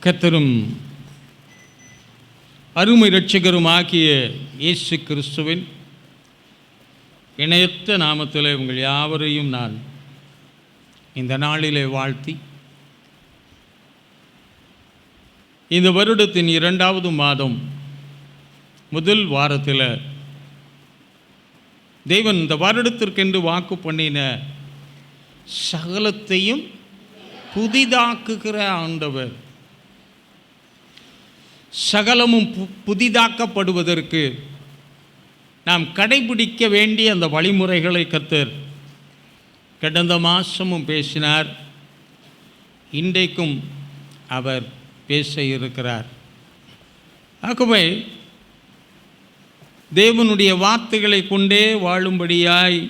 கர்த்தரும் அருமை இரட்சகருமாகிய இயேசு கிறிஸ்துவின் இணையற்ற நாமத்தில் உங்கள் யாவரையும் நான் இந்த நாளிலே வாழ்த்தி, இந்த வருடத்தின் 2வது மாதம் முதல் வாரத்தில் தேவன் இந்த வருடத்திற்கென்று வாக்கு பண்ணின சகலத்தையும் புதிதாக்குகிற ஆண்டவர். சகலமும் புதிதாக்கப்படுவதற்கு நாம் கடைபிடிக்க வேண்டிய அந்த வழிமுறைகளை கர்த்தர் கடந்த மாதமும் பேசினார். இன்றைக்கும் அவர் பேச இருக்கிறார். ஆகவே தேவனுடைய வார்த்தைகளை கொண்டே வாழும்படியாய்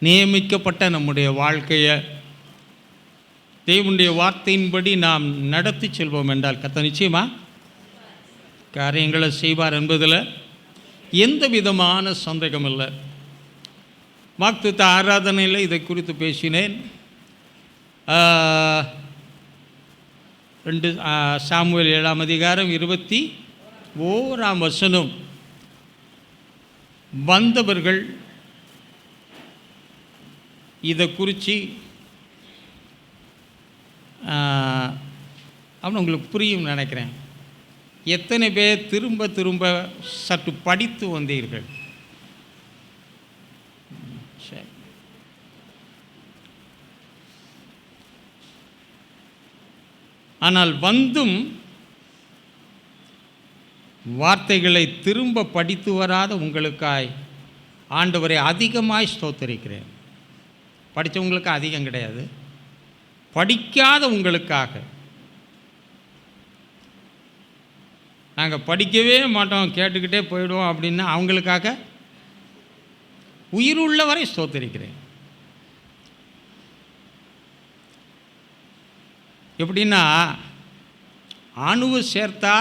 நியமிக்கப்பட்ட நம்முடைய வாழ்க்கையை தேவனுடைய வார்த்தையின்படி நாம் நடத்தி செல்வோம் என்றால் கர்த்தர் நிச்சயமாக காரியங்களை செய்வார் என்பதில் எந்த விதமான சந்தேகம் இல்லை. வாக்குத்தத்த ஆராதனையில் இதை குறித்து பேசினேன். 2 சாமுவேல் 7ஆம் அதிகாரம் 21ஆம் வசனம். வந்தவர்கள் இதை குறித்து அவன் உங்களுக்கு புரியும் நினைக்கிறேன். எத்தனை பேர் திரும்ப திரும்ப சற்று படித்து வந்தீர்கள்? சரி, ஆனால் வந்தும் வார்த்தைகளை திரும்ப படித்து வராத உங்களுக்காய் ஆண்டவரை அதிகமாய் ஸ்தோத்தரிக்கிறேன். படித்தவங்களுக்கு அதிகம் கிடையாது, படிக்காத உங்களுக்காக. நாங்கள் படிக்கவே மாட்டோம், கேட்டுக்கிட்டே போயிடுவோம் அப்படின்னா அவங்களுக்காக உயிருள்ளவரை ஸ்தோத்தரிக்கிறேன். எப்படின்னா, அணுவை சேர்த்தா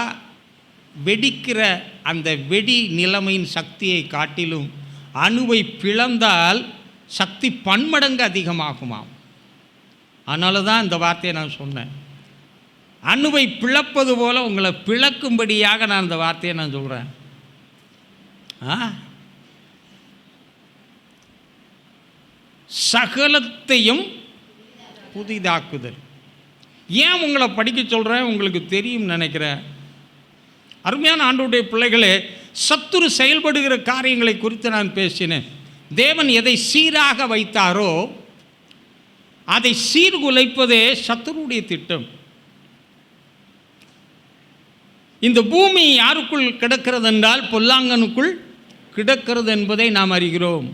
வெடிக்கிற அந்த வெடி நிலைமையின் சக்தியை காட்டிலும் அணுவை பிளந்தால் சக்தி பன்மடங்கு அதிகமாகுமாம். அதனால தான் இந்த வார்த்தையை நான் சொன்னேன். அணுவை பிளப்பது போல் உங்களை பிளக்கும்படியாக நான் இந்த வார்த்தையை நான் சொல்கிறேன். சகலத்தையும் புதிதாக்குதல். ஏன் உங்களை படிக்க சொல்கிறேன்? உங்களுக்கு தெரியும் நினைக்கிறேன். அருமையான ஆண்டவருடைய பிள்ளைகளே, சத்துரு செயல்படுகிற காரியங்களை குறித்து நான் பேசினேன். தேவன் எதை சீராக வைத்தாரோ அதை சீர்குலைப்பதே சத்துருடைய திட்டம். இந்த பூமி யாருக்குள் கிடக்கிறது என்றால் பொல்லாங்கனுக்குள் கிடக்கிறது என்பதை நாம் அறிகிறோம்.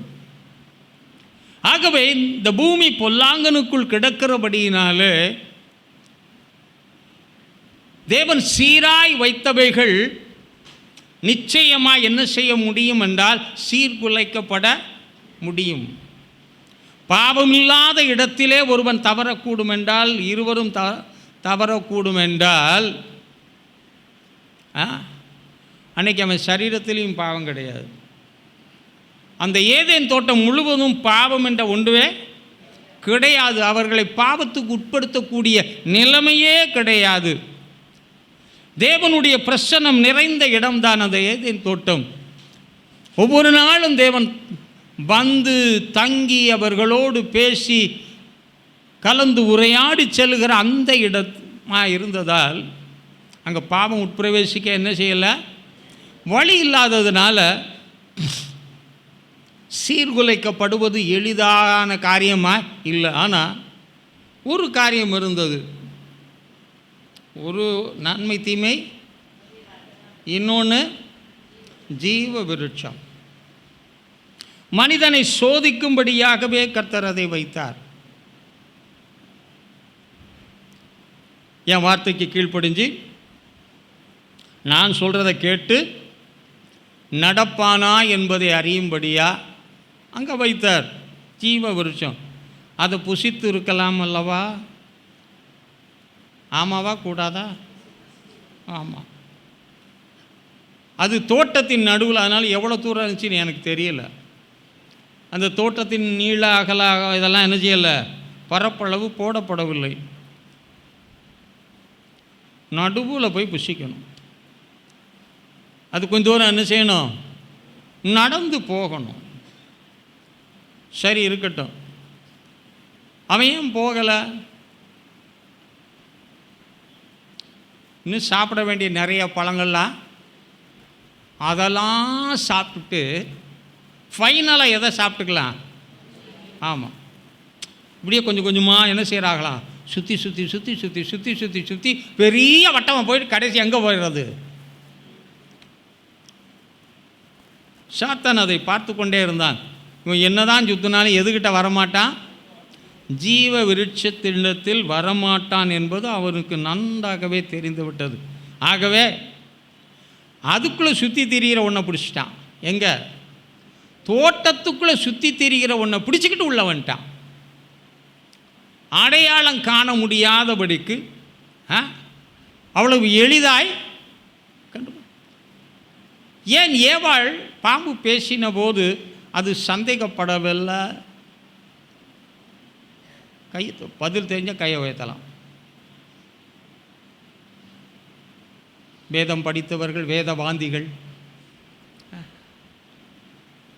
ஆகவே இந்த பூமி பொல்லாங்கனுக்குள் கிடக்கிறபடியினாலே தேவன் சீராய் வைத்தவைகள் நிச்சயமாக என்ன செய்ய முடியும் என்றால் சீர்குலைக்கப்பட முடியும். பாவமில்லாத இடத்திலே ஒருவன் தவறக்கூடும் என்றால், இருவரும் தவறக்கூடும் என்றால், அன்னைக்கு அவன் சரீரத்திலையும் பாவம் கிடையாது. அந்த ஏதேன் தோட்டம் முழுவதும் பாவம் என்ற ஒன்றுவே கிடையாது. அவர்களை பாவத்துக்கு உட்படுத்தக்கூடிய நிலைமையே கிடையாது. தேவனுடைய பிரசன்னம் நிறைந்த இடம்தான் அந்த ஏதேன் தோட்டம். ஒவ்வொரு நாளும் தேவன் வந்து தங்கி அவர்களோடு பேசி கலந்து உரையாடி செல்கிற அந்த இடமாக இருந்ததால் அங்கே பாவம் உட்பிரவேசிக்க என்ன செய்யலை, வழி இல்லாததுனால சீர்குலைக்கப்படுவது எளிதான காரியமாக இல்லை. ஆனால் ஒரு காரியம் இருந்தது, ஒரு நன்மை தீமை, இன்னொன்று ஜீவ விருட்சம். மனிதனை சோதிக்கும்படியாகவே கர்த்தர் அதை வைத்தார். என் வார்த்தைக்கு கீழ்ப்படிஞ்சு நான் சொல்கிறத கேட்டு நடப்பானா என்பதை அறியும்படியா அங்கே வைத்தார் ஜீவ விருட்சம். அதை புசித்து இருக்கலாம் அல்லவா? ஆமாவா கூடாதா? ஆமாம். அது தோட்டத்தின் நடுவில், அதனால் எவ்வளோ தூரம் இருந்துச்சுன்னு எனக்கு தெரியல. அந்த தோட்டத்தின் நீள அகல இதெல்லாம் என்ன செய்யலை, பரப்பளவு போடப்படவில்லை. நடுவில் போய் புசிக்கணும். அது கொஞ்சம் தூரம் என்ன செய்யணும்? நடந்து போகணும். சரி, இருக்கட்டும். அவன் ஏன் போகலை? இன்னும் சாப்பிட வேண்டிய நிறைய பழங்கள்லாம் அதெல்லாம் சாப்பிட்டுட்டு ஃபைனலாக எதை சாப்பிட்டுக்கலாம்? ஆமாம், இப்படியே கொஞ்சம் கொஞ்சமாக என்ன செய்கிறாங்களாம்? சுற்றி சுற்றி சுற்றி சுற்றி சுற்றி சுற்றி சுற்றி பெரிய வட்டமாக போயிட்டு கடைசி எங்கே போயிடுறது? சாத்தான் அதை பார்த்து கொண்டே இருந்தான். இவன் என்னதான் சுத்தினாலும் எதுக்கிட்ட வரமாட்டான்? ஜீவ விருட்சத்திடத்தில் வரமாட்டான் என்பது அவனுக்கு நன்றாகவே தெரிந்து விட்டது. ஆகவே அதுக்குள்ளே சுற்றி திரிகிற ஒன்றை பிடிச்சிட்டான். எங்கே? தோட்டத்துக்குள்ளே சுற்றி திரிகிற ஒன்றை பிடிச்சிக்கிட்டு உள்ள வந்துட்டான். அடையாளம் காண முடியாதபடிக்கு அவ்வளவு எளிதாய் கண்டு. ஏன் ஏவாள் பாம்பு பேசின போது அது சந்தேகப்படவில்லை? பதில் தெரிஞ்ச கையை உயர்த்தலாம். வேதம் படித்தவர்கள், வேதவாந்திகள்,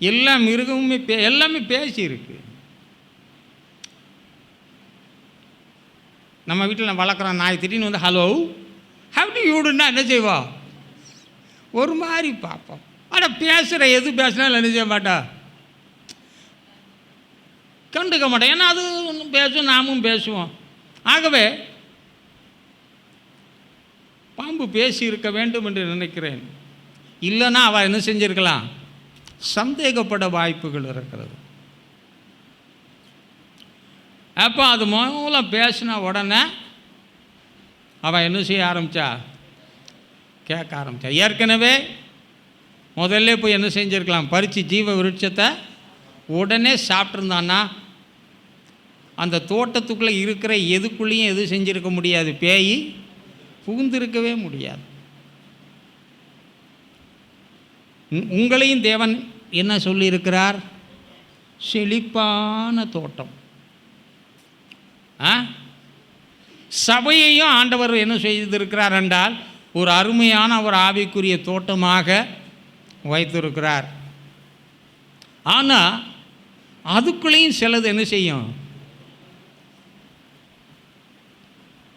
எல்லா மிருகமுமே எல்லாமே பேசியிருக்கு. நம்ம வீட்டில் வளர்க்குறோம் நாய், திடீர்னு வந்து ஹலோ ஹவ் டு யூடுன்னா என்ன செய்வா? ஒரு மாதிரி பார்ப்போம். ஆனால் பேசுகிற எது பேசினாலும் என்ன செய்ய மாட்டா? கண்டுக்க மாட்டேன். ஏன்னா அது பேசும், நாமும் பேசுவோம். ஆகவே பாம்பு பேசி இருக்க வேண்டும் என்று நினைக்கிறேன். இல்லைன்னா அவள் என்ன செஞ்சிருக்கலாம்? சந்தேகப்பட வாய்ப்புகள் இருக்கிறது. அப்போ அது மூலம் பேசின உடனே அவன் என்ன செய்ய ஆரம்பித்தா? கேட்க ஆரம்பித்தா. ஏற்கனவே முதல்ல போய் என்ன செஞ்சுருக்கலாம்? பறித்து ஜீவ விருட்சத்தை உடனே சாப்பிட்ருந்தான்னா அந்த தோட்டத்துக்குள்ளே இருக்கிற எதுக்குள்ளேயும் எது செஞ்சுருக்க முடியாது? பேய் புகுந்திருக்கவே முடியாது. உங்களையும் தேவன் என்ன சொல்லியிருக்கிறார்? செழிப்பான தோட்டம். சபையையும் ஆண்டவர் என்ன செய்திருக்கிறார் என்றால் ஒரு அருமையான ஒரு ஆவிக்குரிய தோட்டமாக வைத்திருக்கிறார். ஆனால் அதுக்குள்ளேயும் சிலது என்ன செய்யும்?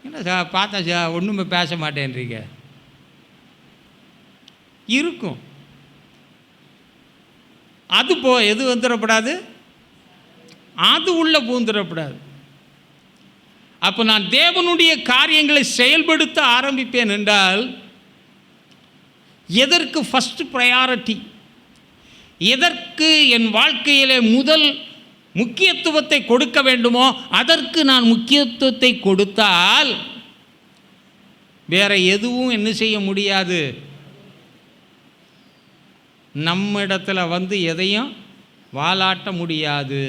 என்ன சார் பார்த்தா சார் ஒன்றுமே பேச மாட்டேன்றீங்க? இருக்கும். அது எது வந்துடப்படாது? அது உள்ள பூந்துடப்படாது. அப்போ நான் தேவனுடைய காரியங்களை செயல்படுத்த ஆரம்பிப்பேன் என்றால் எதற்கு ஃபஸ்ட் ப்ரையாரிட்டி, எதற்கு என் வாழ்க்கையிலே முதல் முக்கியத்துவத்தை கொடுக்க வேண்டுமோ அதற்கு நான் முக்கியத்துவத்தை கொடுத்தால் வேற எதுவும் என்ன செய்ய முடியாது? நம்மிடத்தில் வந்து எதையும் வாலாட்ட முடியாது.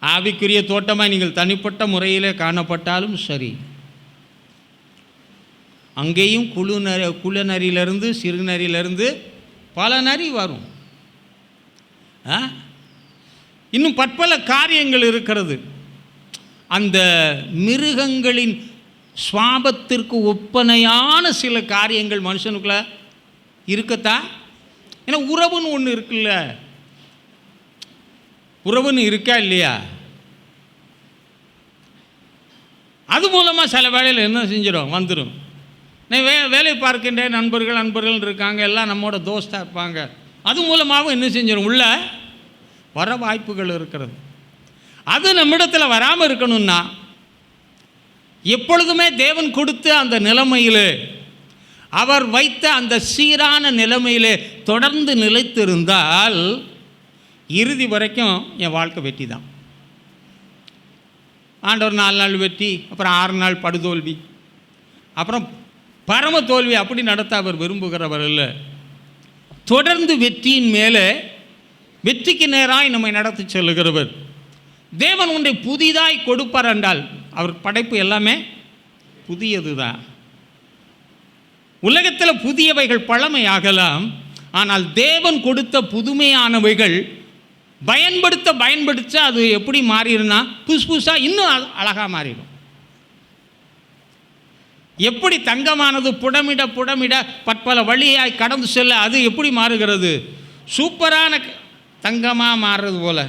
ஆவிக்குரிய தோட்டமாக நீங்கள் தனிப்பட்ட முறையிலே காணப்பட்டாலும் சரி, அங்கேயும் குளநரியிலிருந்து சிறுநரியிலிருந்து பல நரி வரும். இன்னும் பற்பல காரியங்கள் இருக்கிறது. அந்த மிருகங்களின் சுவாபத்திற்கு ஒப்பனையான சில காரியங்கள் மனுஷனுக்குள்ள இருக்கத்தான். ஏன்னா உறவுன்னு ஒன்று இருக்குல்ல, உறவுன்னு இருக்கா இல்லையா? அது மூலமாக சில வேளையில் என்ன செஞ்சிடும்? வந்துடும். நான் வேலை பார்க்கின்ற நண்பர்கள் இருக்காங்க, எல்லாம் நம்மோட தோஸ்தாக இருப்பாங்க. அது மூலமாகவும் என்ன செஞ்சிடும்? உள்ள வர வாய்ப்புகள் இருக்கிறது. அது நம்மிடத்தில் வராமல் இருக்கணும்னா எப்பொழுதுமே தேவன் கொடுத்த அந்த நிலைமையில், அவர் வைத்த அந்த சீரான நிலைமையிலே தொடர்ந்து நிலைத்திருந்தால் இறுதி வரைக்கும் என் வாழ்க்கை வெற்றி தான். ஆண்டவர் 4 நாள் வெற்றி, அப்புறம் 6 நாள் படுதோல்வி, அப்புறம் பரம தோல்வி அப்படி நடத்த அவர் விரும்புகிறவர் இல்லை. தொடர்ந்து வெற்றியின் மேலே வெற்றிக்கு நேராய் நம்மை நடத்தி செல்லுகிறவர். தேவன் ஒன்றை புதிதாய் கொடுப்பார் என்றால் அவர் படைப்பு எல்லாமே புதியது தான். உலகத்தில் புதியவைகள் பழமையாகலாம், ஆனால் தேவன் கொடுத்த புதுமையானவைகள் பயன்படுத்த அது எப்படி மாறிடும்னா புதுசாக இன்னும் அழகாக மாறிடும். எப்படி தங்கமானது புடமிட புடமிட பற்பல வழியாய் கடந்து செல்ல அது எப்படி மாறுகிறது? சூப்பரான தங்கமாக மாறுறது போல்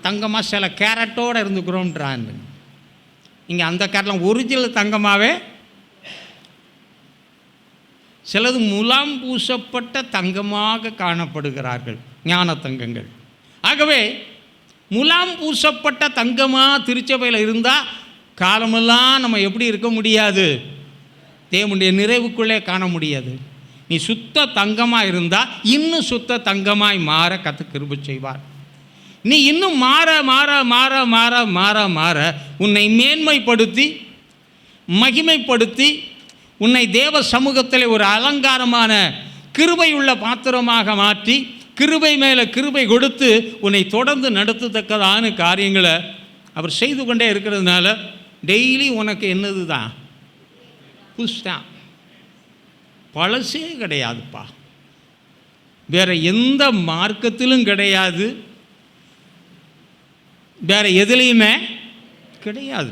தங்கமாக சில கேரட்டோடு இருந்துக்கிறோன்றான். இங்கே அந்த கேரட்லாம் ஒரிஜினல் தங்கமாகவே, சிலது முலாம் பூசப்பட்ட தங்கமாக காணப்படுகிறார்கள், ஞான தங்கங்கள். ஆகவே முலாம் பூசப்பட்ட தங்கமாக திருச்சபையில் இருந்தால் காலமெல்லாம் நம்ம எப்படி இருக்க முடியாது? தேவனுடைய நிறைவுக்குள்ளே காண முடியாது. நீ சுத்த தங்கமாக இருந்தால் இன்னும் சுத்த தங்கமாய் மாற கர்த்தர் கிருபை செய்வார். நீ இன்னும் மாற மாற மாற மாற மாற மாற உன்னை மேன்மைப்படுத்தி மகிமைப்படுத்தி உன்னை தேவ சமூகத்தில் ஒரு அலங்காரமான கிருபையுள்ள பாத்திரமாக மாற்றி கிருபை மேலே கிருபை கொடுத்து உன்னை தொடர்ந்து நடத்தத்தக்கதான காரியங்களை அவர் செய்து கொண்டே இருக்கிறதுனால டெய்லி உனக்கு என்னது தான்? புதுசுதான், பழசே கிடையாதுப்பா. வேறு எந்த மார்க்கத்திலும் கிடையாது, வேறு எதுலேயுமே கிடையாது.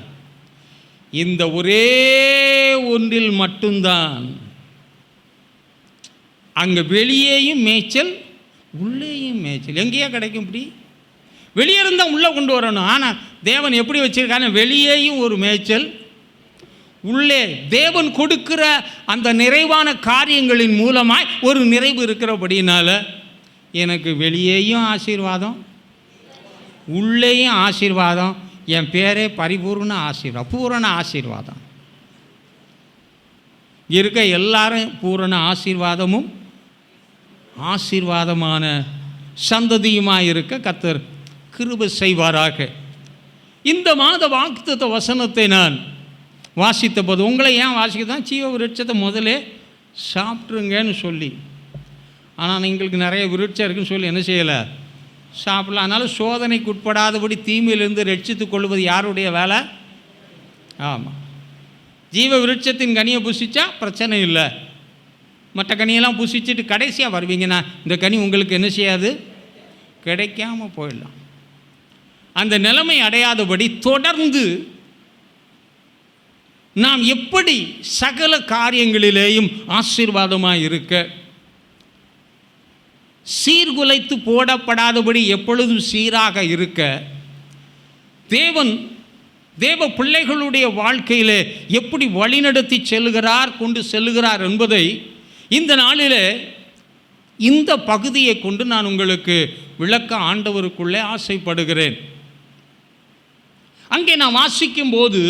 இந்த ஒரே ஒன்றில் மட்டும்தான். அங்கே வெளியேயும் மேய்ச்சல் உள்ளேயும் மேய்ச்சல். எங்கேயா கிடைக்கும்? இப்படி வெளியே இருந்தால் உள்ளே கொண்டு வரணும். ஆனால் தேவன் எப்படி வச்சிருக்காங்க? வெளியேயும் ஒரு மேய்ச்சல், உள்ளே தேவன் கொடுக்கிற அந்த நிறைவான காரியங்களின் மூலமாய் ஒரு நிறைவு இருக்கிறபடினால எனக்கு வெளியேயும் ஆசீர்வாதம் உள்ளேயும் ஆசீர்வாதம். என் பேரே பரிபூர்ண ஆசீர்வாதம், பூரண ஆசீர்வாதம். இருக்க எல்லாரும் பூரண ஆசீர்வாதமும் ஆசீர்வாதமான சந்ததியுமாக இருக்க கர்த்தர் கிருபை செய்வாராக. இந்த மாத வாக்குத்தத்த வசனத்தை நான் வாசித்த போது உங்களை ஏன் வாசிக்கதான் ஜீவ விருட்சத்தை முதலே சாப்பிட்ருங்கன்னு சொல்லி, ஆனால் எங்களுக்கு நிறைய விருட்சம் இருக்குன்னு சொல்லி என்ன செய்யலை? சாப்பிடலாம். அதனால் சோதனைக்கு உட்படாதபடி தீமையிலிருந்து ரட்சித்து கொள்வது யாருடைய வேலை? ஆமாம், ஜீவ விருட்சத்தின் கனியை புசிச்சா பிரச்சனை இல்லை. மற்ற கனியெல்லாம் புசிச்சுட்டு கடைசியாக வருவீங்கன்னா இந்த கனி உங்களுக்கு என்ன செய்யாது? கிடைக்காமல் போயிடலாம். அந்த நிலைமை அடையாதபடி தொடர்ந்து நாம் எப்படி சகல காரியங்களிலேயும் ஆசீர்வாதமாக இருக்க, சீர்குலைத்து போடப்படாதபடி எப்பொழுதும் சீராக இருக்க, தேவ பிள்ளைகளுடைய வாழ்க்கையிலே எப்படி வழிநடத்தி செல்கிறார் கொண்டு செல்லுகிறார் என்பதை இந்த நாளிலே இந்த பகுதியை கொண்டு நான் உங்களுக்கு விளக்க ஆண்டவருக்குள்ளே ஆசைப்படுகிறேன். அங்கே நான் வாசிக்கும் போது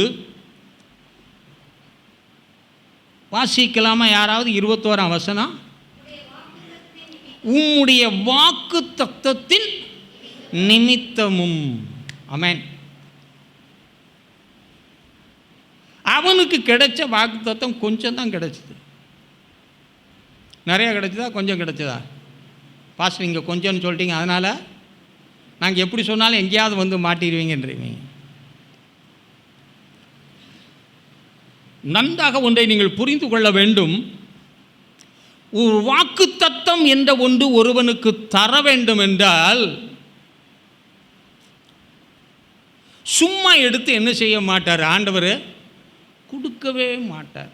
வாசிக்கலாமா? யாராவது 21ஆம் வசனம், உம்முடைய வாக்கு தத்தத்தின் நிமித்தமும். ஆமென். அவனுக்கு கிடைச்ச வாக்கு தத்தம் கொஞ்சம் தான் கிடைச்சது. நிறைய கிடைச்சதா கொஞ்சம் கிடைச்சதா? பாஸ்டர் நீங்கள் கொஞ்சம்னு சொல்லிட்டீங்க, அதனால் நாங்கள் எப்படி சொன்னாலும் எங்கேயாவது வந்து மாட்டிடுவீங்கன்றீங்க. நன்றாக ஒன்றை நீங்கள் புரிந்து கொள்ள வேண்டும். ஒரு வாக்கு தத்தம் என்ற ஒன்று ஒருவனுக்கு தர வேண்டும் என்றால் சும்மா எடுத்து என்ன செய்ய மாட்டார் ஆண்டவர்? கொடுக்கவே மாட்டார்.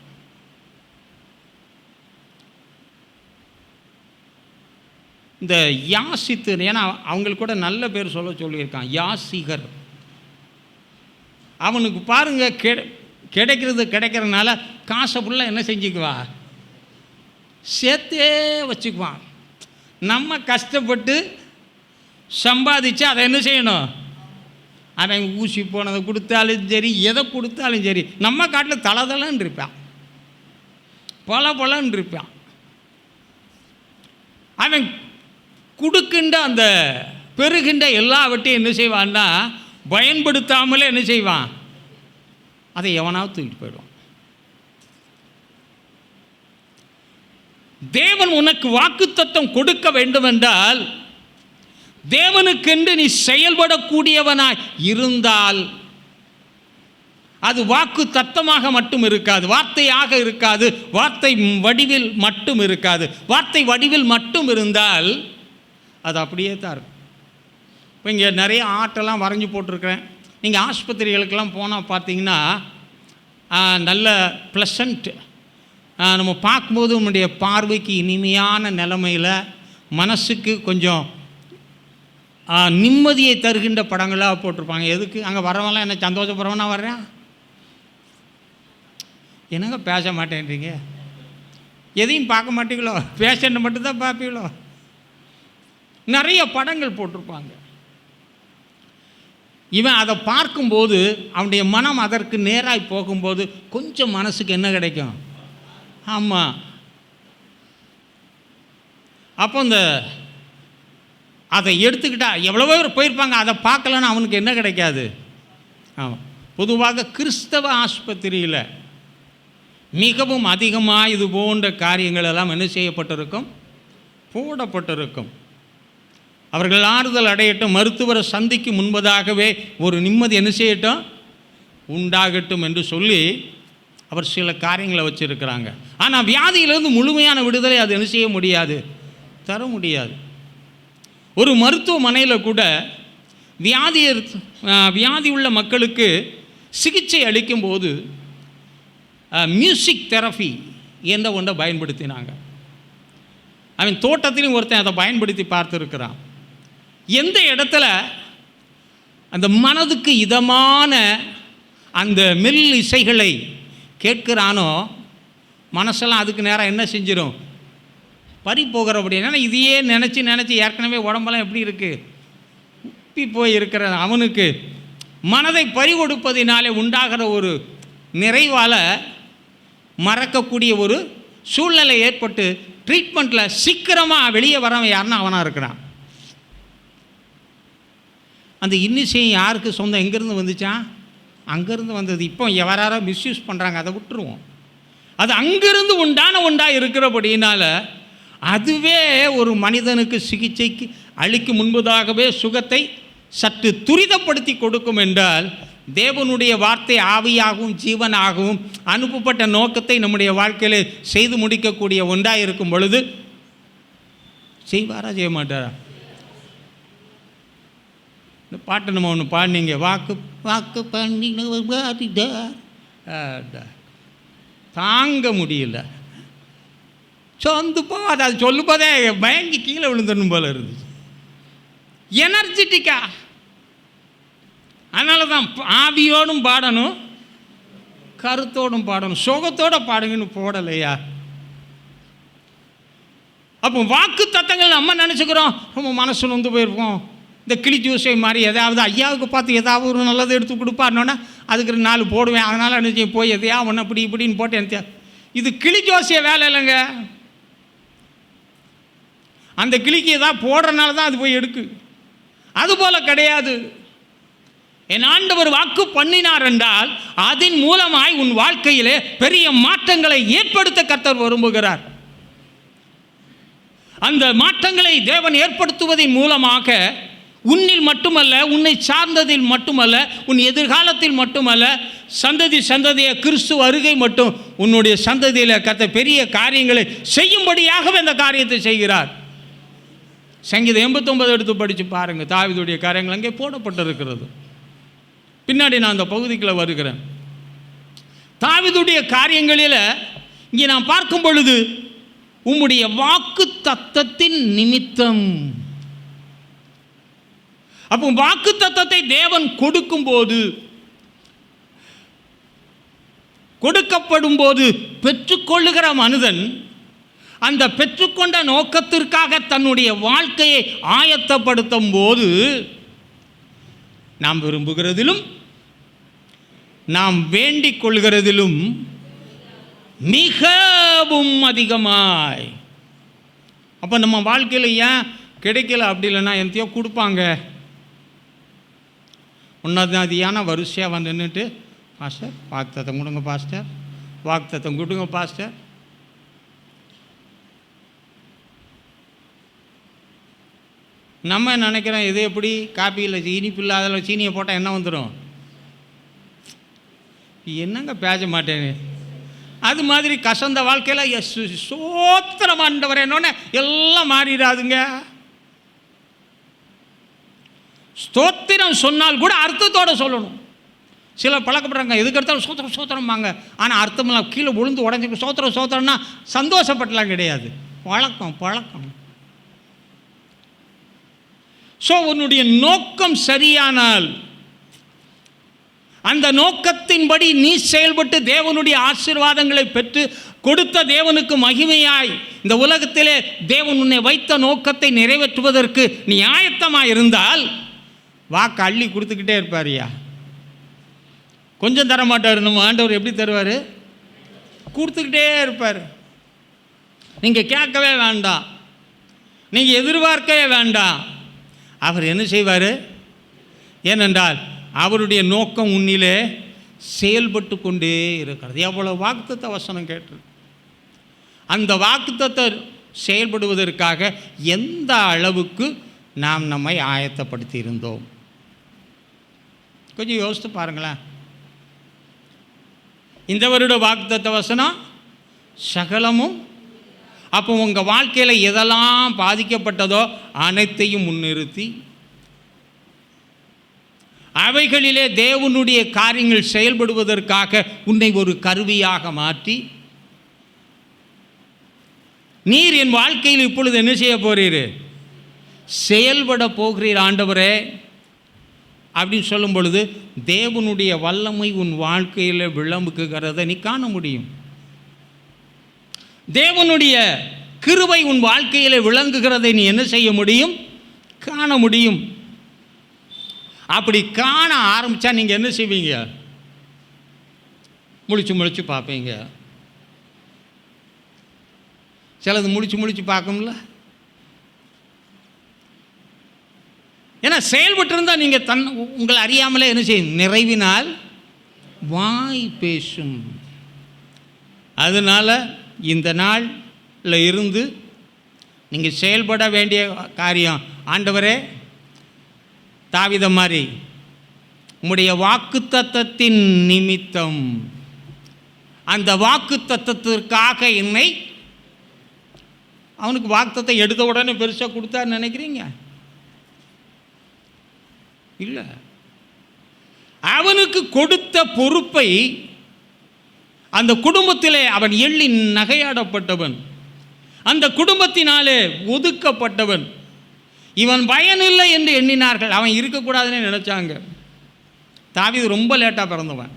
இந்த யாசித்து, ஏன்னா அவங்களுக்கு கூட நல்ல பேர் சொல்லியிருக்கான், யாசிகர். அவனுக்கு பாருங்க கிடைக்கிறதுனால காசை ஃபுல்லாக என்ன செஞ்சுக்குவா? சேர்த்தே வச்சுக்குவான். நம்ம கஷ்டப்பட்டு சம்பாதிச்சு அதை என்ன செய்யணும்? அவன் ஊசி போனதை கொடுத்தாலும் சரி, எதை கொடுத்தாலும் சரி, நம்ம காட்டில் தளதளன்னு இருப்பான், பலன்னு இருப்பான். அவன் கொடுக்கின்ற அந்த பெறுகின்ற எல்லாவற்றையும் என்ன செய்வான்னா பயன்படுத்தாமலே என்ன செய்வான்? அதை எவனாவது தூக்கிட்டு போயிடுவான். தேவன் உனக்கு வாக்குத்தத்தம் கொடுக்க வேண்டும் என்றால் தேவனுக்கென்று நீ செயல்படக்கூடியவனாய் இருந்தால் அது வாக்கு தத்தமாக மட்டும் இருக்காது, வார்த்தையாக இருக்காது, வார்த்தை வடிவில் மட்டும் இருக்காது. வார்த்தை வடிவில் மட்டும் இருந்தால் அது அப்படியே தான் இருக்கும். இப்போ இங்கே நிறைய ஆட்டெல்லாம் வரைஞ்சி போட்டிருக்கிறேன். நீங்கள் ஆஸ்பத்திரிகளுக்கெல்லாம் போனால் பார்த்தீங்கன்னா நல்ல ப்ளசண்ட், நம்ம பார்க்கும்போது நம்முடைய பார்வைக்கு இனிமையான நிலைமையில் மனசுக்கு கொஞ்சம் நிம்மதியை தருகின்ற படங்களாக போட்டிருப்பாங்க. எதுக்கு? அங்கே வரவெல்லாம் என்ன சந்தோஷப்படுறவனா வர்றேன், என்னங்க பேச மாட்டேன்றீங்க, எதையும் பார்க்க மாட்டீங்களோ, பேஷண்ட்டை மட்டும்தான் பார்ப்பீங்களோ? நிறைய படங்கள் போட்டிருப்பாங்க. இவன் அதை பார்க்கும்போது அவனுடைய மனம் அதற்கு நேராக போகும்போது கொஞ்சம் மனசுக்கு என்ன கிடைக்கும்? ஆமாம். அப்போ அதை எடுத்துக்கிட்டா எவ்வளவோ பேர் போயிருப்பாங்க, அதை பார்க்கலன்னா அவனுக்கு என்ன கிடைக்காது? ஆமாம். பொதுவாக கிறிஸ்தவ ஆஸ்பத்திரியில் மிகவும் அதிகமாக இது போன்ற காரியங்கள் எல்லாம் என்ன செய்யப்பட்டிருக்கும்? போடப்பட்டிருக்கும். அவர்கள் ஆறுதல் அடையட்டும், மருத்துவரை சந்திக்கும் முன்பதாகவே ஒரு நிம்மதி என்ன செய்யட்டும், உண்டாகட்டும் என்று சொல்லி அவர் சில காரியங்களை வச்சுருக்கிறாங்க. ஆனால் வியாதியிலிருந்து முழுமையான விடுதலை அது என்ன செய்ய முடியாது, தர முடியாது. ஒரு மருத்துவமனையில் கூட வியாதி உள்ள மக்களுக்கு சிகிச்சை அளிக்கும்போது மியூசிக் தெரப்பி என்ற ஒன்றை பயன்படுத்தினாங்க. அவன் தோட்டத்திலும் ஒருத்தன் அதை பயன்படுத்தி பார்த்துருக்கிறான். எந்த இடத்துல அந்த மனதுக்கு இதமான அந்த மெல் இசைகளை கேட்கிறானோ மனசெல்லாம் அதுக்கு நேரம் என்ன செஞ்சிடும், பறி போகிற அப்படின்னா இதையே நினச்சி ஏற்கனவே உடம்பெல்லாம் எப்படி இருக்குது, உப்பி போய் இருக்கிற அவனுக்கு மனதை பறி கொடுப்பதினாலே உண்டாகிற ஒரு நிறைவால் மறக்கக்கூடிய ஒரு சூழ்நிலை ஏற்பட்டு ட்ரீட்மெண்ட்டில் சீக்கிரமாக வெளியே வரவன் யாருன்னா அவனாக இருக்கிறான். அந்த இன்னிசையும் யாருக்கு சொந்தம், எங்கேருந்து வந்துச்சான்? அங்கேருந்து வந்தது. இப்போ யாராரோ மிஸ்யூஸ் பண்ணுறாங்க, அதை விட்டுருவோம். அது அங்கிருந்து ஒன்றாக இருக்கிறபடினால அதுவே ஒரு மனிதனுக்கு சிகிச்சைக்கு அளிக்கும் முன்பதாகவே சுகத்தை சற்று துரிதப்படுத்தி கொடுக்கும் என்றால், தேவனுடைய வார்த்தை ஆவியாகவும் ஜீவனாகவும் அனுப்பப்பட்ட நோக்கத்தை நம்முடைய வாழ்க்கையில் செய்து முடிக்கக்கூடிய ஒன்றாக இருக்கும் பொழுது செய்வாரா, செய்ய மாட்டாரா? இந்த பாட்டு நம்ம ஒன்று பாடினீங்க, வாக்கு வாக்கு பண்ணி தாங்க முடியல, சொந்து போகாது. அது சொல்லும் போதே பயங்கி கீழே விழுந்துடணும் போல இருந்துச்சு, எனர்ஜெட்டிக்கா. அதனால தான் ஆவியோடும் பாடணும், கருத்தோடும் பாடணும், சுகத்தோடு பாடுங்கன்னு போடலையா? அப்போ வாக்கு தத்தங்கள் நம்ம நினச்சிக்கிறோம், ரொம்ப மனசு நொந்து போயிருப்போம். இந்த கிளி ஜூஸை மாதிரி எதாவது ஐயாவுக்கு பார்த்து ஏதாவது ஒரு நல்லது எடுத்து கொடுப்பாருனோன்னா அதுக்கு 4 போடுவேன், அதனால் நினச்சி போய் எதையா ஒன்று இப்படின்னு போட்டு எனக்கு இது கிளி ஜோசிய வேலை இல்லைங்க. அந்த கிளிக்கு ஏதாவது போடுறனால தான் அது போய் எடுக்கு. அதுபோல் கிடையாது. என் ஆண்டவர் வாக்கு பண்ணினார் என்றால் அதன் மூலமாய் உன் வாழ்க்கையிலே பெரிய மாற்றங்களை ஏற்படுத்த கர்த்தர் விரும்புகிறார். அந்த மாற்றங்களை தேவன் ஏற்படுத்துவதன் மூலமாக உன்னில் மட்டுமல்ல, உன்னை சார்ந்ததில் மட்டுமல்ல, உன் எதிர்காலத்தில் மட்டுமல்ல, சந்ததிய கிறிஸ்து வருகை மட்டும் உன்னுடைய சந்ததியில் கர்த்தர் பெரிய காரியங்களை செய்யும்படியாகவே இந்த காரியத்தை செய்கிறார். சங்கீதம் 89 எடுத்து படித்து பாருங்கள், தாவீதுடைய காரியங்கள் அங்கே போடப்பட்டிருக்கிறது. பின்னாடி நான் அந்த பகுதிக்குள்ள வருகிறேன். தாவீதுடைய காரியங்களில் இங்கே நான் பார்க்கும் பொழுது உம்முடைய வாக்கு தத்தத்தின் நிமித்தம். அப்போ வாக்கு தத்தத்தை தேவன் கொடுக்கும்போது, கொடுக்கப்படும் போது பெற்றுக்கொள்ளுகிற மனிதன் அந்த பெற்றுக்கொண்ட நோக்கத்திற்காக தன்னுடைய வாழ்க்கையை ஆயத்தப்படுத்தும் போது நாம் விரும்புகிறதிலும் நாம் வேண்டிக் கொள்கிறதிலும் மிகவும் அதிகமாய். அப்போ நம்ம வாழ்க்கையில் ஏன் கிடைக்கல அப்படி இல்லைன்னா எந்தையோ கொடுப்பாங்க, உன்னதியான வரிசையாக வந்து நின்றுட்டு, பாஸ்டர் வாக்குத்தத்தம் கொடுங்க பாஸ்டர், வாக்குத்தத்தம் கொடுங்க பாஸ்டர். நம்ம நினைக்கிறோம் இது எப்படி காப்பியில் இனிப்பு இல்லை, அதில் சீனியை போட்டால் என்ன வந்துடும், என்னங்க பேச மாட்டேன்னு. அது மாதிரி கசந்த வாழ்க்கையில் சோத்திரம் ஆண்டவர் என்னொன்னே எல்லாம் மாறிடாதுங்க. ஸ்தோத்திரம் சொன்னால் கூட அர்த்தத்தோடு சொல்லணும். சில பழக்கப்படுறாங்க, எதுக்கு எடுத்தாலும் சோத்திரம் சோத்திரம்பாங்க. ஆனால் அர்த்தமெல்லாம் கீழே விழுந்து உடஞ்சி சோத்திரம் சோத்திரம்னா சந்தோஷப்பட்டலாம் கிடையாது. பழக்கம். ஸோ உன்னுடைய நோக்கம் சரியானால், அந்த நோக்கத்தின்படி நீ செயல்பட்டு தேவனுடைய ஆசீர்வாதங்களை பெற்று கொடுத்த தேவனுக்கு மகிமையாய் இந்த உலகத்திலே தேவன் உன்னை வைத்த நோக்கத்தை நிறைவேற்றுவதற்கு நீ ஆயத்தமாக இருந்தால் வாக்கு அள்ளி கொடுத்துக்கிட்டே இருப்பாரியா. கொஞ்சம் தரமாட்டார். நம்ம ஆண்டவர் எப்படி தருவார்? கொடுத்துக்கிட்டே இருப்பார். நீங்கள் கேட்கவே வேண்டாம், நீங்கள் எதிர்பார்க்கவே வேண்டாம். அவர் என்ன செய்வார்? ஏனென்றால் அவருடைய நோக்கம் உன்னிலே செயல்பட்டு கொண்டே இருக்கிறது. எவ்வளோ வாக்குத்தத்த வசனம் கேட்டு, அந்த வாக்குத்தத்தை செயல்படுவதற்காக எந்த அளவுக்கு நாம் நம்மை ஆயத்தப்படுத்தி இருந்தோம்? கொஞ்சம் யோசித்து பாருங்களேன். இந்த வருட வாக்குத்தத்த வசனம் சகலமும். அப்போ உங்கள் வாழ்க்கையில் எதெல்லாம் பாதிக்கப்பட்டதோ அனைத்தையும் முன்னிறுத்தி அவைகளிலே தேவனுடைய காரியங்கள் செயல்படுவதற்காக உன்னை ஒரு கருவியாக மாற்றி, நீர் என் வாழ்க்கையில் இப்பொழுது என்ன செய்ய போகிறீர்? செயல்பட போகிறீர் ஆண்டவரே அப்படின்னு சொல்லும் பொழுது தேவனுடைய வல்லமை உன் வாழ்க்கையில் விளம்புகிறதை நீ காண முடியும். தேவனுடைய கிருபை உன் வாழ்க்கையில் விளங்குகிறதை நீ என்ன செய்ய முடியும்? காண முடியும். அப்படி காண ஆரம்பித்தா நீங்கள் என்ன செய்வீங்க? முழிச்சு பார்ப்பீங்க. சிலது முழிச்சு பார்க்கும்ல. ஏன்னா செயல்பட்டு இருந்தால் நீங்கள் உங்களை அறியாமலே என்ன செய்யும்? நிறைவினால் வாய் பேசும். அதனால் இந்த நாளில் இருந்து நீங்கள் செயல்பட வேண்டிய காரியம், ஆண்டவரே தாவீது மாதிரி உம்முடைய வாக்குத்தத்தத்தின் நிமித்தம், அந்த வாக்குத்தத்தத்திற்காக என்னை, அவனுக்கு வாக்குத்தத்தை எடுத்த உடனே பெருசாக கொடுத்தான்னு நினைக்கிறீங்க? இல்லை, அவனுக்கு கொடுத்த பொறுப்பை அந்த குடும்பத்திலே அவன் எள்ளி நகையாடப்பட்டவன், அந்த குடும்பத்தினாலே ஒதுக்கப்பட்டவன், இவன் பயனில்லை என்று எண்ணினார்கள். அவன் இருக்கக்கூடாதுன்னு நினச்சாங்க. தாவீது ரொம்ப லேட்டாக பிறந்தவன்.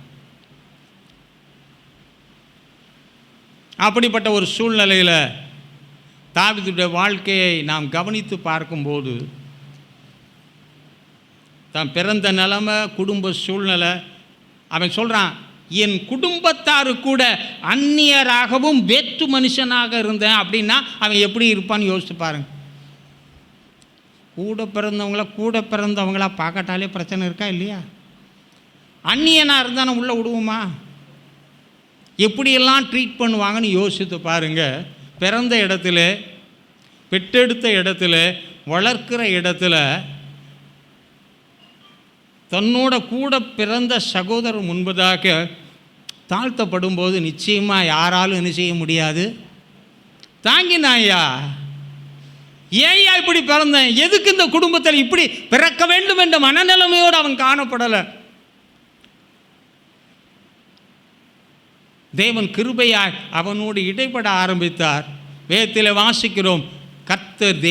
அப்படிப்பட்ட ஒரு சூழ்நிலையில் தாவீதுடைய வாழ்க்கையை நாம் கவனித்து பார்க்கும்போது, தான் பிறந்த நிலைமை, குடும்ப சூழ்நிலை, அவன் சொல்கிறான், என் குடும்பத்தாரு கூட அந்நியராகவும் வேற்று மனுஷனாக இருந்தேன் அப்படின்னா அவன் எப்படி இருப்பான்னு யோசிச்சு பாருங்க. கூட பிறந்தவங்களா பார்க்கட்டாலே பிரச்சனை இருக்கா இல்லையா? அந்நியனாக இருந்தால் உள்ளே விடுவோமா? எப்படியெல்லாம் ட்ரீட் பண்ணுவாங்கன்னு யோசித்து பாருங்க. பிறந்த இடத்துல, பெற்றெடுத்த இடத்துல, வளர்க்கிற இடத்துல தன்னோட கூட பிறந்த சகோதரர் முன்பதாக தாழ்த்தப்படும் போது நிச்சயமாக யாராலும் என்ன செய்ய முடியாது? தாங்கினாயா, ஏயா இப்படி பிறந்தேன், எதுக்கு இந்த குடும்பத்தில் இப்படி பிறக்க வேண்டும் என்ற மனநிலைமையோடு அவன் காணப்படலை. தேவன் கிருபையாய் அவனோடு இடைப்பட ஆரம்பித்தார். வேதத்தில் வாசிக்கிறோம், கர்த்தர்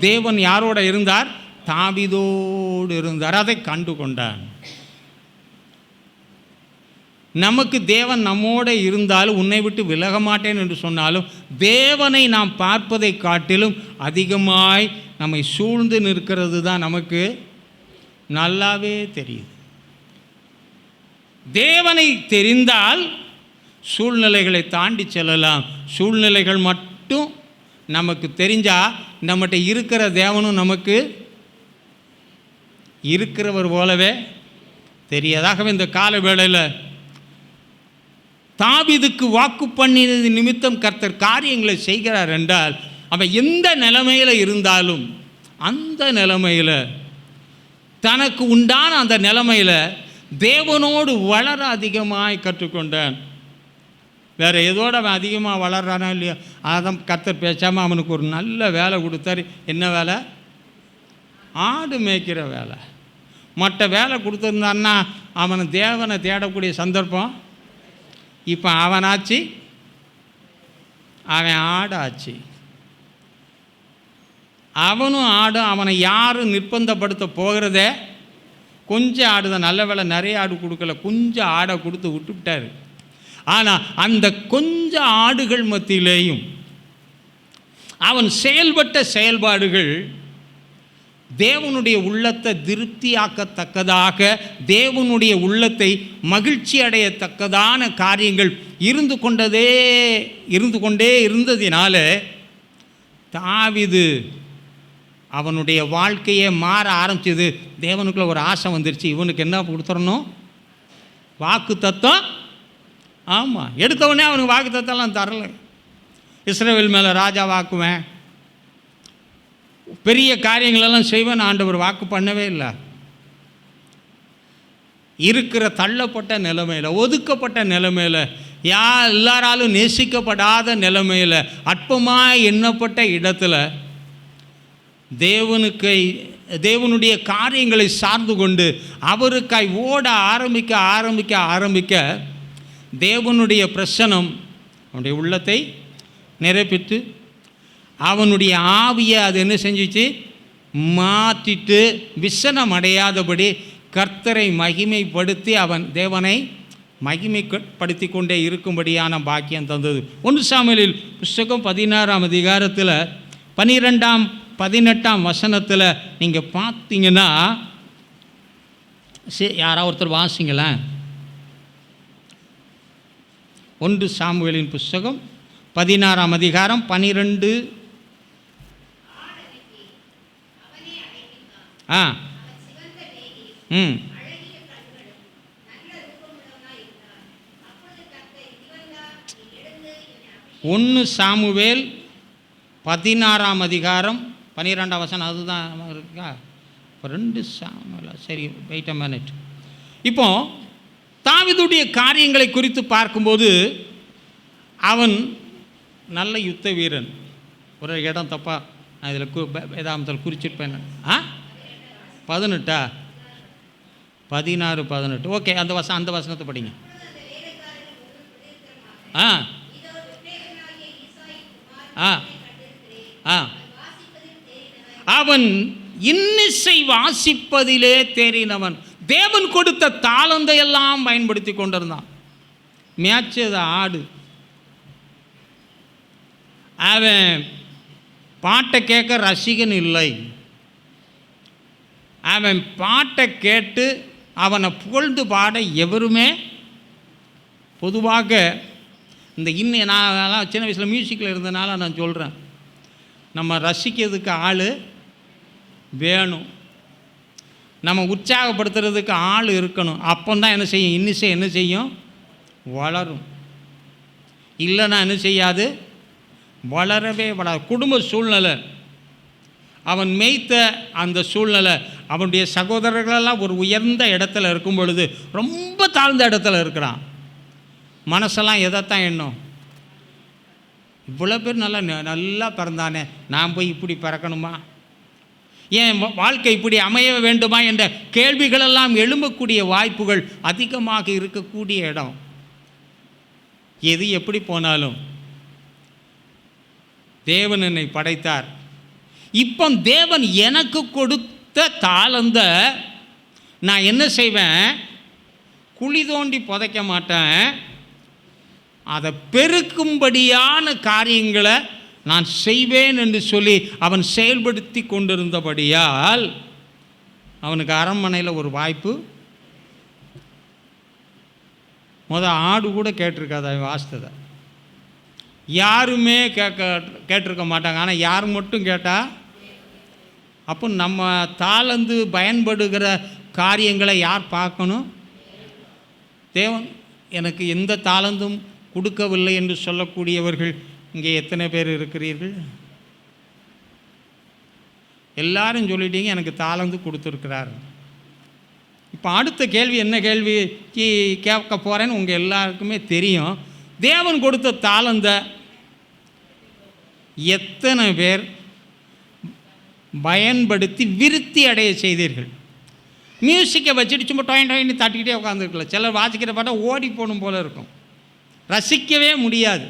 தேவன் யாரோட இருந்தார்? தாவீதோடு இருந்தார். அதை கண்டு கொண்டான். நமக்கு தேவன் நம்மோடு இருந்தாலும், உன்னை விட்டு விலக மாட்டேன் என்று சொன்னாலும், தேவனை நாம் பார்ப்பதை காட்டிலும் அதிகமாய் நம்மை சூழ்ந்து நிற்கிறது தான் நமக்கு நல்லாவே தெரியுது. தேவனை தெரிந்தால் சூழ்நிலைகளை தாண்டி செல்லலாம். சூழ்நிலைகள் மட்டும் நமக்கு தெரிஞ்சால் நம்மகிட்ட இருக்கிற தேவனும் நமக்கு இருக்கிறவர் போலவே தெரியாதாகவே இந்த கால வேளையில் தாவீதுக்கு வாக்கு பண்ணினது நிமித்தம் கர்த்தர் காரியங்களை செய்கிறார் என்றால், அவன் எந்த நிலைமையில் இருந்தாலும் அந்த நிலைமையில், தனக்கு உண்டான அந்த நிலைமையில் தேவனோடு வளர அதிகமாய் கற்றுக்கொண்டான். வேறு எதோடு அவன் அதிகமாக வளர்றானா இல்லையா? அதான் கர்த்தர் பேசாமல் அவனுக்கு ஒரு நல்ல வேலை கொடுத்தாரு. என்ன வேலை? ஆடு மேய்க்கிற வேலை. மற்ற வேலை கொடுத்துருந்தான்னா அவனை தேவனை தேடக்கூடிய சந்தர்ப்பம். இப்போ அவனாச்சு, அவன் ஆடாச்சு. அவனும் ஆடும். அவனை யாரும் நிர்பந்தப்படுத்த போகிறதே. கொஞ்சம் ஆடுதான், நல்ல வேலை நிறைய ஆடு கொடுக்கல, கொஞ்சம் ஆடை கொடுத்து விட்டுவிட்டார். ஆனால் அந்த கொஞ்சம் ஆடுகள் மத்தியிலேயும் அவன் செயல்பட்ட செயல்பாடுகள் தேவனுடைய உள்ளத்தை திருப்தியாக்கத்தக்கதாக, தேவனுடைய உள்ளத்தை மகிழ்ச்சி அடையத்தக்கதான காரியங்கள் இருந்து கொண்டே இருந்ததினால தாவீது அவனுடைய வாழ்க்கையே மாற ஆரம்பிச்சது. தேவனுக்குள்ள ஒரு ஆசை வந்துருச்சு, இவனுக்கு என்ன கொடுத்துடணும், வாக்கு தத்தம். ஆமாம், எடுத்தவொடனே அவனுக்கு வாக்கு தத்தம்லாம் தரல. இஸ்ரவேல் மேலே ராஜா வாக்குவேன், பெரிய காரியங்களெல்லாம் செய்வேன் ஆண்டவர் வாக்கு பண்ணவே இல்லை. இருக்கிற தள்ளப்பட்ட நிலைமையில், ஒதுக்கப்பட்ட நிலைமையில், எல்லாராலும் நேசிக்கப்படாத நிலைமையில், அற்பமாக எண்ணப்பட்ட இடத்துல தேவனுடைய காரியங்களை சார்ந்து கொண்டு அவருக்காய் ஓட ஆரம்பிக்க தேவனுடைய பிரசனம் அவனுடைய உள்ளத்தை நிறைவேற்றி அவனுடைய ஆவியை அது என்ன செஞ்சிச்சு, மாற்றிட்டு விசனம் அடையாதபடி கர்த்தரை மகிமைப்படுத்தி அவன் தேவனை மகிமைப்படுத்தி கொண்டே இருக்கும்படியான பாக்கியம் தந்தது. 1 சாமுவேலில் புஸ்தகம் 16ஆம் அதிகாரத்தில் 12ஆம் 18ஆம் வசனத்தில் நீங்கள் பார்த்தீங்கன்னா, யாராவது ஒருத்தர் வாசிங்களேன். 1 சாமுவேலின் புஸ்தகம் 16ஆம் அதிகாரம் 12. ஆ ம் 1 சாமுவேல் 16ஆம் அதிகாரம் 12ஆம் வசனம் அதுதான் இருக்கா? இப்போ 2 சாமுவேல், சரி, வெயிட் அ மினிட். இப்போ தாவீதுடைய காரியங்களை குறித்து பார்க்கும்போது அவன் நல்ல யுத்த வீரன். ஒரு இடம் தப்பா நான் இதில் வேதாந்தத்தில் குறிச்சிருப்பேன். 18 16 18 ஓகே, அந்த வசனத்தை படிங்க. அவன் இன்னிசை வாசிப்பதிலே தேறினவன். தேவன் கொடுத்த தாளந்தை எல்லாம் பயன்படுத்தி கொண்டிருந்தான். மேய்ச்சது ஆடு. அவன் பாட்டை கேட்க ரசிகன் இல்லை. அவன் பாட்டை கேட்டு அவனை புகழ்ந்து பாட எவருமே பொதுவாக இந்த நான் சின்ன வயசில் மியூசிக்கில் இருந்தனால நான் சொல்கிறேன், நம்ம ரசிக்கிறதுக்கு ஆள் வேணும், நம்ம உற்சாகப்படுத்துறதுக்கு ஆள் இருக்கணும். அப்போந்தான் என்ன செய்யும், இன்னிசை என்ன செய்யும், வளரும். இல்லைன்னா என்ன செய்யாது, வளரவே வளர. குடும்ப சூழ்நிலை, அவன் மேய்த்த அந்த சூழ்நிலை, அவனுடைய சகோதரர்களெல்லாம் ஒரு உயர்ந்த இடத்துல இருக்கும் பொழுது ரொம்ப தாழ்ந்த இடத்துல இருக்கிறான். மனசெல்லாம் எதைத்தான் எண்ணும், இவ்வளோ பேர் நல்லா பிறந்தானே, நான் போய் இப்படி பிறக்கணுமா, ஏன் வாழ்க்கை இப்படி அமைய வேண்டுமா என்ற கேள்விகளெல்லாம் எழும்பக்கூடிய வாய்ப்புகள் அதிகமாக இருக்கக்கூடிய இடம். எது எப்படி போனாலும் தேவன் என்னை படைத்தார். இப்போ தேவன் எனக்கு கொடுத்த தாளந்த நான் என்ன செய்வேன், குழி தோண்டி புதைக்க மாட்டேன், அதை பெருக்கும்படியான காரியங்களை நான் செய்வேன் என்று சொல்லி அவன் செயல்படுத்தி கொண்டிருந்தபடியால் அவனுக்கு அரண்மனையில் ஒரு வாய்ப்பு. ஆடு கூட கேட்டிருக்காது, அவன் வாசித்ததை யாருமே கேட்டிருக்க மாட்டாங்க. ஆனால் யார் மட்டும் கேட்டால், அப்போ நம்ம தாளந்து பயன்படுகிற காரியங்களை யார் பார்க்கணும், தேவன். எனக்கு எந்த தாளந்தும் கொடுக்கவில்லை என்று சொல்லக்கூடியவர்கள் இங்கே எத்தனை பேர் இருக்கிறீர்கள்? எல்லாரும் சொல்லிட்டீங்க எனக்கு தாளந்து கொடுத்துருக்கிறார். இப்போ அடுத்த கேள்வி என்ன கேள்வி கேட்க போகிறேன்னு உங்கள் எல்லாருக்குமே தெரியும். தேவன் கொடுத்த தாளந்த எத்தனை பேர் பயன்படுத்தி விருத்தி அடைய செய்தீர்கள்? மியூசிக்கை வச்சுட்டு சும்மா டொயின் தட்டிக்கிட்டே உட்காந்துருக்கல. சிலர் வாசிக்கிற பார்த்தா ஓடி போகணும் போல இருக்கும், ரசிக்கவே முடியாது.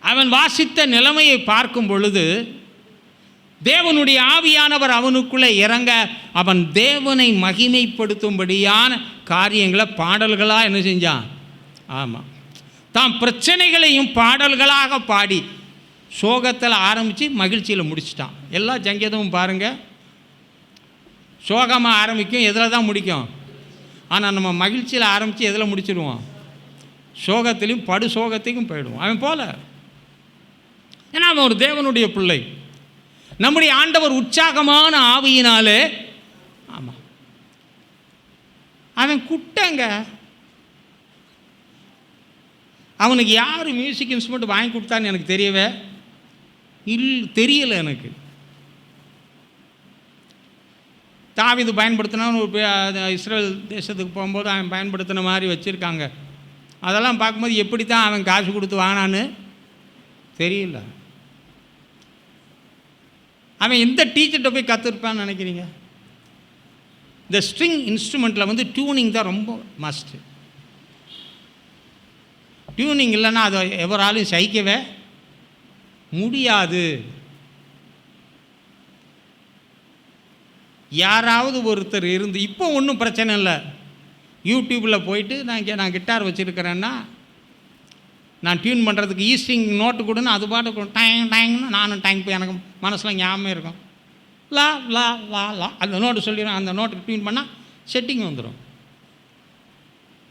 அவன் வாசித்த நிலைமையை பார்க்கும் பொழுது தேவனுடைய ஆவியானவர் அவனுக்குள்ளே இறங்க அவன் தேவனை மகிமைப்படுத்தும்படியான காரியங்களை பாடல்களாக என்ன செஞ்சான்? ஆமாம், தான் பிரச்சனைகளையும் பாடல்களாக பாடி சோகத்தில் ஆரம்பித்து மகிழ்ச்சியில் முடிச்சிட்டான். எல்லா சங்கீதமும் பாருங்கள், சோகமாக ஆரம்பிக்கும், எதில் தான் முடிக்கும். ஆனால் நம்ம மகிழ்ச்சியில் ஆரம்பித்து எதில் முடிச்சிடுவோம்? சோகத்திலையும் படு சோகத்தையும் போயிடுவோம். அவன் போல, ஏன்னா அவன் ஒரு தேவனுடைய பிள்ளை. நம்முடைய ஆண்டவர் உற்சாகமான ஆவியினாலே, ஆமாம், அவன் குட்டங்க. அவனுக்கு யார் மியூசிக் இன்ஸ்ட்ருமெண்ட் வாங்கி கொடுத்தான்னு எனக்கு தெரியலை. எனக்கு தாவீது பயன்படுத்தினா இஸ்ரேல் தேசத்துக்கு போகும்போது அவன் பயன்படுத்தின மாதிரி வச்சுருக்காங்க. அதெல்லாம் பார்க்கும்போது எப்படி தான் அவன் காசு கொடுத்து வாங்கினான்னு தெரியல. அவன் எந்த டீச்சர்கிட்ட போய் கற்றுருப்பான்னு நினைக்கிறீங்க? இந்த ஸ்ட்ரிங் இன்ஸ்ட்ருமெண்ட்டில் டியூனிங் தான் ரொம்ப மஸ்ட்டு. டியூனிங் இல்லைன்னா அதை எவராலும் சகிக்கவே முடியாது. யாராவது ஒருத்தர் இருந்து, இப்போ ஒன்றும் பிரச்சனை இல்லை, யூடியூப்பில் போயிட்டு நான் கிட்டார் வச்சுருக்கிறேன்னா நான் டியூன் பண்ணுறதுக்கு ஈஸ்டிங் நோட்டு கொடுன்னு அது பாட்டு டேங்னு நானும் டேங் போய் எனக்கு மனசில் ஞாபகம் இருக்கும். லா லா லா லா அந்த நோட்டு சொல்லிடுவேன். அந்த நோட்டுக்கு டியூன் பண்ணால் செட்டிங் வந்துடும்.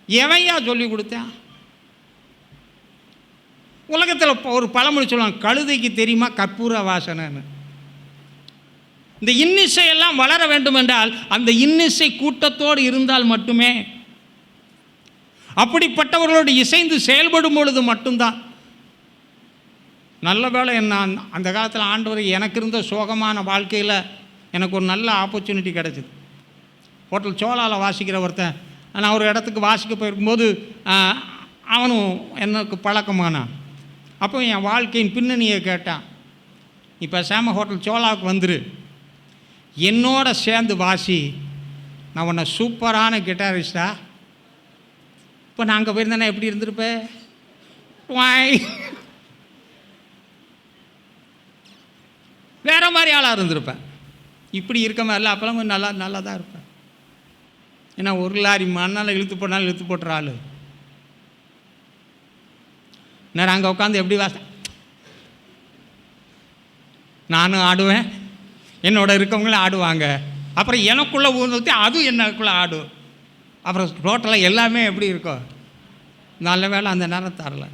எவையா சொல்லி கொடுத்தேன்? உலகத்தில் ஒரு பழமொழி சொல்லுவாங்க, கழுதைக்கு தெரியுமா கற்பூர வாசனைன்னு. இந்த இன்னிசையெல்லாம் வளர வேண்டும் என்றால் அந்த இன்னிசை கூட்டத்தோடு இருந்தால் மட்டுமே, அப்படிப்பட்டவர்களோடு இசைந்து செயல்படும் பொழுது மட்டும்தான். நல்ல வேளை என்ன அந்த காலத்தில் ஆண்டவர் எனக்கு இருந்த சோகமான வாழ்க்கையில் எனக்கு ஒரு நல்ல ஆப்பர்ச்சுனிட்டி கிடச்சிது. ஹோட்டல் சோலாவில் வாசிக்கிற ஒருத்தன், நான் ஒரு இடத்துக்கு வாசிக்க போயிருக்கும்போது அவனும் எனக்கு பழக்கமானான். அப்போ என் வாழ்க்கையின் பின்னணியை கேட்டான். இப்போ சேம ஹோட்டல் சோலாவுக்கு வந்துரு, என்னோட சேர்ந்து வாசி, நான் உன்னை சூப்பரான கிட்டாரிஸ்டா. இப்போ நான் அங்கே போயிருந்தேன்னா எப்படி இருந்திருப்பேன்? வேறு மாதிரி ஆளாக இருந்திருப்பேன். இப்படி இருக்க மாதிரில அப்போல்லாம் கொஞ்சம் நல்லா தான் இருப்பேன். ஏன்னா ஒரு லாரி மண்ணால் இழுத்து போனாலும் இழுத்து போட்டுற ஆள். நான் அங்கே உட்காந்து எப்படி நானும் ஆடுவேன், என்னோட இருக்கவங்களும் ஆடுவாங்க. அப்புறம் எனக்குள்ளே ஊற்றி அதுவும் எனக்குள்ளே ஆடும். அப்புறம் டோட்டலாக எல்லாமே எப்படி இருக்கும்? நல்ல வேளை அந்த நேரம் தரல.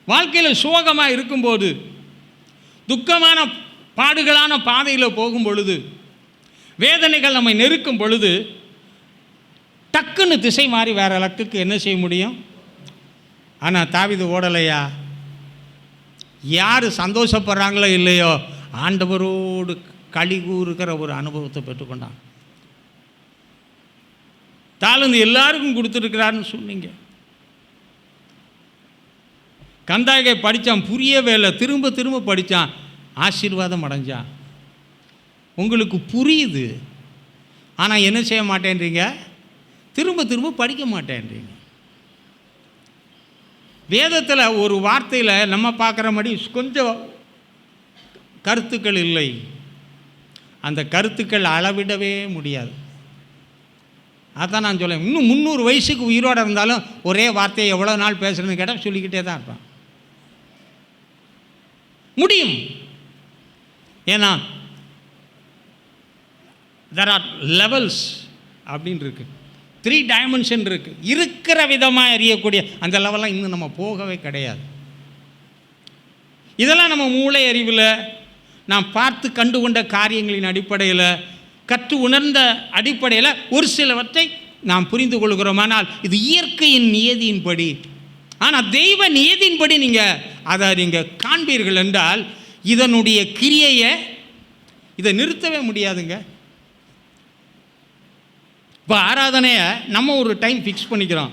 வாழ்க்கையில் சோகமாக இருக்கும்போது, துக்கமான பாடுகளான பாதையில் போகும் பொழுது, வேதனைகள் நம்மை நெருக்கும் பொழுது, டக்குன்னு திசை மாறி வேறு இலக்குக்கு என்ன செய்ய முடியும்? ஆனால் தாவீது ஓடலையா? யார் சந்தோஷப்படுறாங்களோ இல்லையோ, ஆண்டவரோடு களி கூறுகிற ஒரு அனுபவத்தை பெற்றுக்கொண்டான். தாளந்து எல்லாருக்கும் கொடுத்துருக்கிறாருன்னு சொன்னீங்க. கந்தாகை படித்தான், புரியவே இல்லை, திரும்ப திரும்ப படித்தான், ஆசீர்வாதம் அடைஞ்சான். உங்களுக்கு புரியுது, ஆனால் என்ன செய்ய மாட்டேன்றீங்க? திரும்ப திரும்ப படிக்க மாட்டேன்றீங்க. வேதத்தில் ஒரு வார்த்தையில் நம்ம பார்க்குற மாதிரி கொஞ்சம் கருத்துக்கள் இல்லை. அந்த கருத்துக்கள் அளவிடவே முடியாது. அதான் நான் சொல்லேன், இன்னும் 300 வயசுக்கு உயிரோடு இருந்தாலும் ஒரே வார்த்தையை எவ்வளோ நாள் பேசுகிறேன்னு கேட்டால் சொல்லிக்கிட்டே தான் இருப்பான். முடியும். ஏன்னா there are levels அப்படின்னு இருக்குது, 3 dimension இருக்குது. இருக்கிற விதமாக அறியக்கூடிய அந்த லெவலாம் இன்னும் நம்ம போகவே கிடையாது. இதெல்லாம் நம்ம மூளை அறிவில் நாம் பார்த்து கண்டு கொண்ட காரியங்களின் அடிப்படையில், கற்று உணர்ந்த அடிப்படையில் ஒரு சிலவற்றை நாம் புரிந்து கொள்கிறோமானால் இது இயற்கையின் நியதியின்படி. ஆனால் தெய்வ நியதியின்படி அதை நீங்கள் காண்பீர்கள் என்றால் இதனுடைய கிரியையை இதை நிறுத்தவே முடியாதுங்க. இப்போ ஆராதனையை நம்ம ஒரு டைம் ஃபிக்ஸ் பண்ணிக்கிறோம்,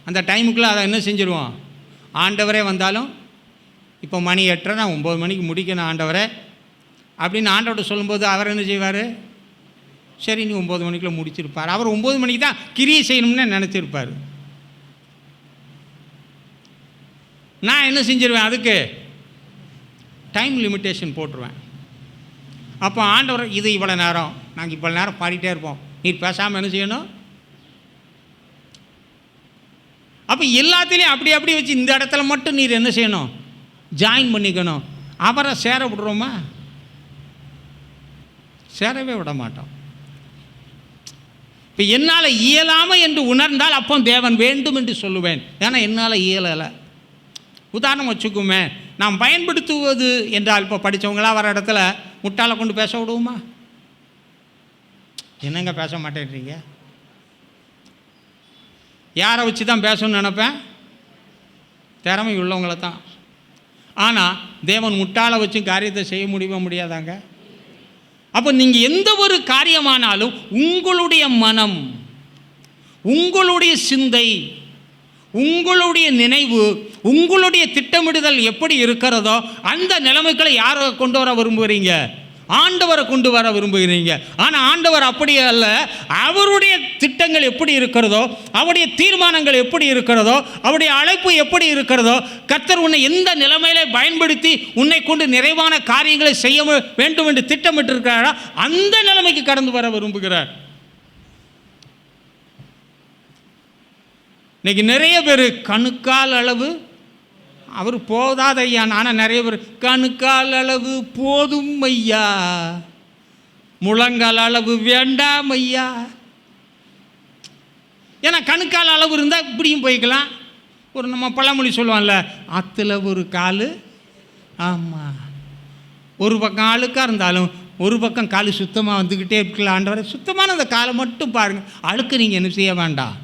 அந்த டைமுக்குள்ளே அதை என்ன செஞ்சுருவோம்? ஆண்டவரே வந்தாலும் இப்போ மணி 8:30 நான் 9 மணிக்கு முடிக்கணும் ஆண்டவரே அப்படின்னு ஆண்டவர்கிட்ட சொல்லும்போது அவர் என்ன செய்வார்? சரி நீ 9 மணிக்குள்ளே முடிச்சிருப்பார். அவர் 9 மணிக்கு தான் கிரியை செய்யணும்னு நினச்சிருப்பார். நான் என்ன செஞ்சிருவேன்? அதுக்கு டைம் லிமிட்டேஷன் போட்டுருவேன். அப்போ ஆண்டவர் இது இவ்வளோ நேரம், நாங்கள் இவ்வளோ நேரம் பாடிட்டே இருப்போம், நீர் பேசாமல் என்ன செய்யணும்? அப்போ எல்லாத்துலேயும் அப்படி அப்படி வச்சு இந்த இடத்துல மட்டும் நீர் என்ன செய்யணும்? ஜாயின் பண்ணிக்கணும். அவரை சேர விடுறோமா? சேரவே விட மாட்டோம். இப்போ என்னால் இயலாமல் என்று உணர்ந்தால் அப்போ தேவன் வேண்டும் என்று சொல்லுவேன். ஏன்னா என்னால் இயலலை. உதாரணம் வச்சுக்குமே, நாம் பயன்படுத்துவது என்றால் இப்போ படித்தவங்களாம் வர இடத்துல முட்டாளை கொண்டு பேச விடுவோமா? என்னங்க பேச மாட்டேன்றீங்க? யாரை வச்சு தான் பேசணும்னு நினப்பேன்? திறமை உள்ளவங்கள தான். ஆனால் தேவன் முட்டாளை வச்சு காரியத்தை செய்ய முடியாதாங்க? அப்போ நீங்கள் எந்த ஒரு காரியமானாலும் உங்களுடைய மனம், உங்களுடைய சிந்தை, உங்களுடைய நினைவு, உங்களுடைய திட்டமிடுதல் எப்படி இருக்கிறதோ அந்த நிலைமைகளை யாரை கொண்டு வர விரும்புகிறீங்க? ஆண்டவரை கொண்டு வர விரும்புகிறீங்க. ஆனால் ஆண்டவர் அப்படியே அல்ல. அவருடைய திட்டங்கள் எப்படி இருக்கிறதோ, அவருடைய தீர்மானங்கள் எப்படி இருக்கிறதோ, அவருடைய அழைப்பு எப்படி இருக்கிறதோ, கர்த்தர் உன்னை எந்த நிலைமையில பயன்படுத்தி உன்னை கொண்டு நிறைவான காரியங்களை செய்ய வேண்டும் என்று திட்டமிட்டிருக்கிறாரோ அந்த நிலைமைக்கு கடந்து வர விரும்புகிறார். இன்னைக்கு நிறைய பேர் கணுக்கால் அளவு அவர் போதாத ஐயா. ஆனால் நிறைய பேர் கணுக்கால் அளவு போதும் ஐயா, முழங்கால் அளவு வேண்டாம் ஐயா. ஏன்னா கணுக்கால் அளவு இருந்தால் இப்படியும் போய்க்கலாம். ஒரு நம்ம பழமொழி சொல்லுவான்ல, ஆற்றுல ஒரு கால். ஆமாம், ஒரு பக்கம் அழுக்காக இருந்தாலும் ஒரு பக்கம் கால் சுத்தமாக வந்துக்கிட்டே இருக்கலாம். ஆண்டவரை சுத்தமான அந்த காலை மட்டும் பாருங்கள், அழுக்கு நீங்கள் என்ன செய்ய வேண்டாம்.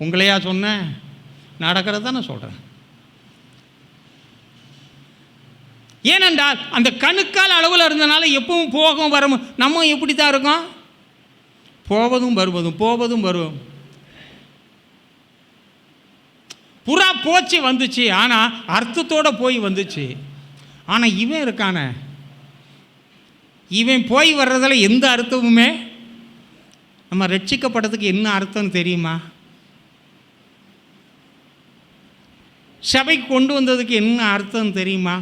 உங்களையா சொன்னேன்? நடக்கிறது தான் நான் சொல்கிறேன். ஏனென்றால் அந்த கணுக்கால் அளவில் இருந்தனால எப்பவும் போகும் வரும். நம்ம எப்படி தான் இருக்கோம்? போவதும் வருவதும், போவதும் வருவோம். புறா போச்சு வந்துச்சு, ஆனால் அர்த்தத்தோடு போய் வந்துச்சு. ஆனால் இவன் இருக்கானே, இவன் போய் வர்றதில் எந்த அர்த்தமுமே, நம்ம ரட்சிக்கப்பட்டதுக்கு என்ன அர்த்தம்னு தெரியுமா? சபைக்கு கொண்டு வந்ததுக்கு என்ன அர்த்தம் தெரியுமா?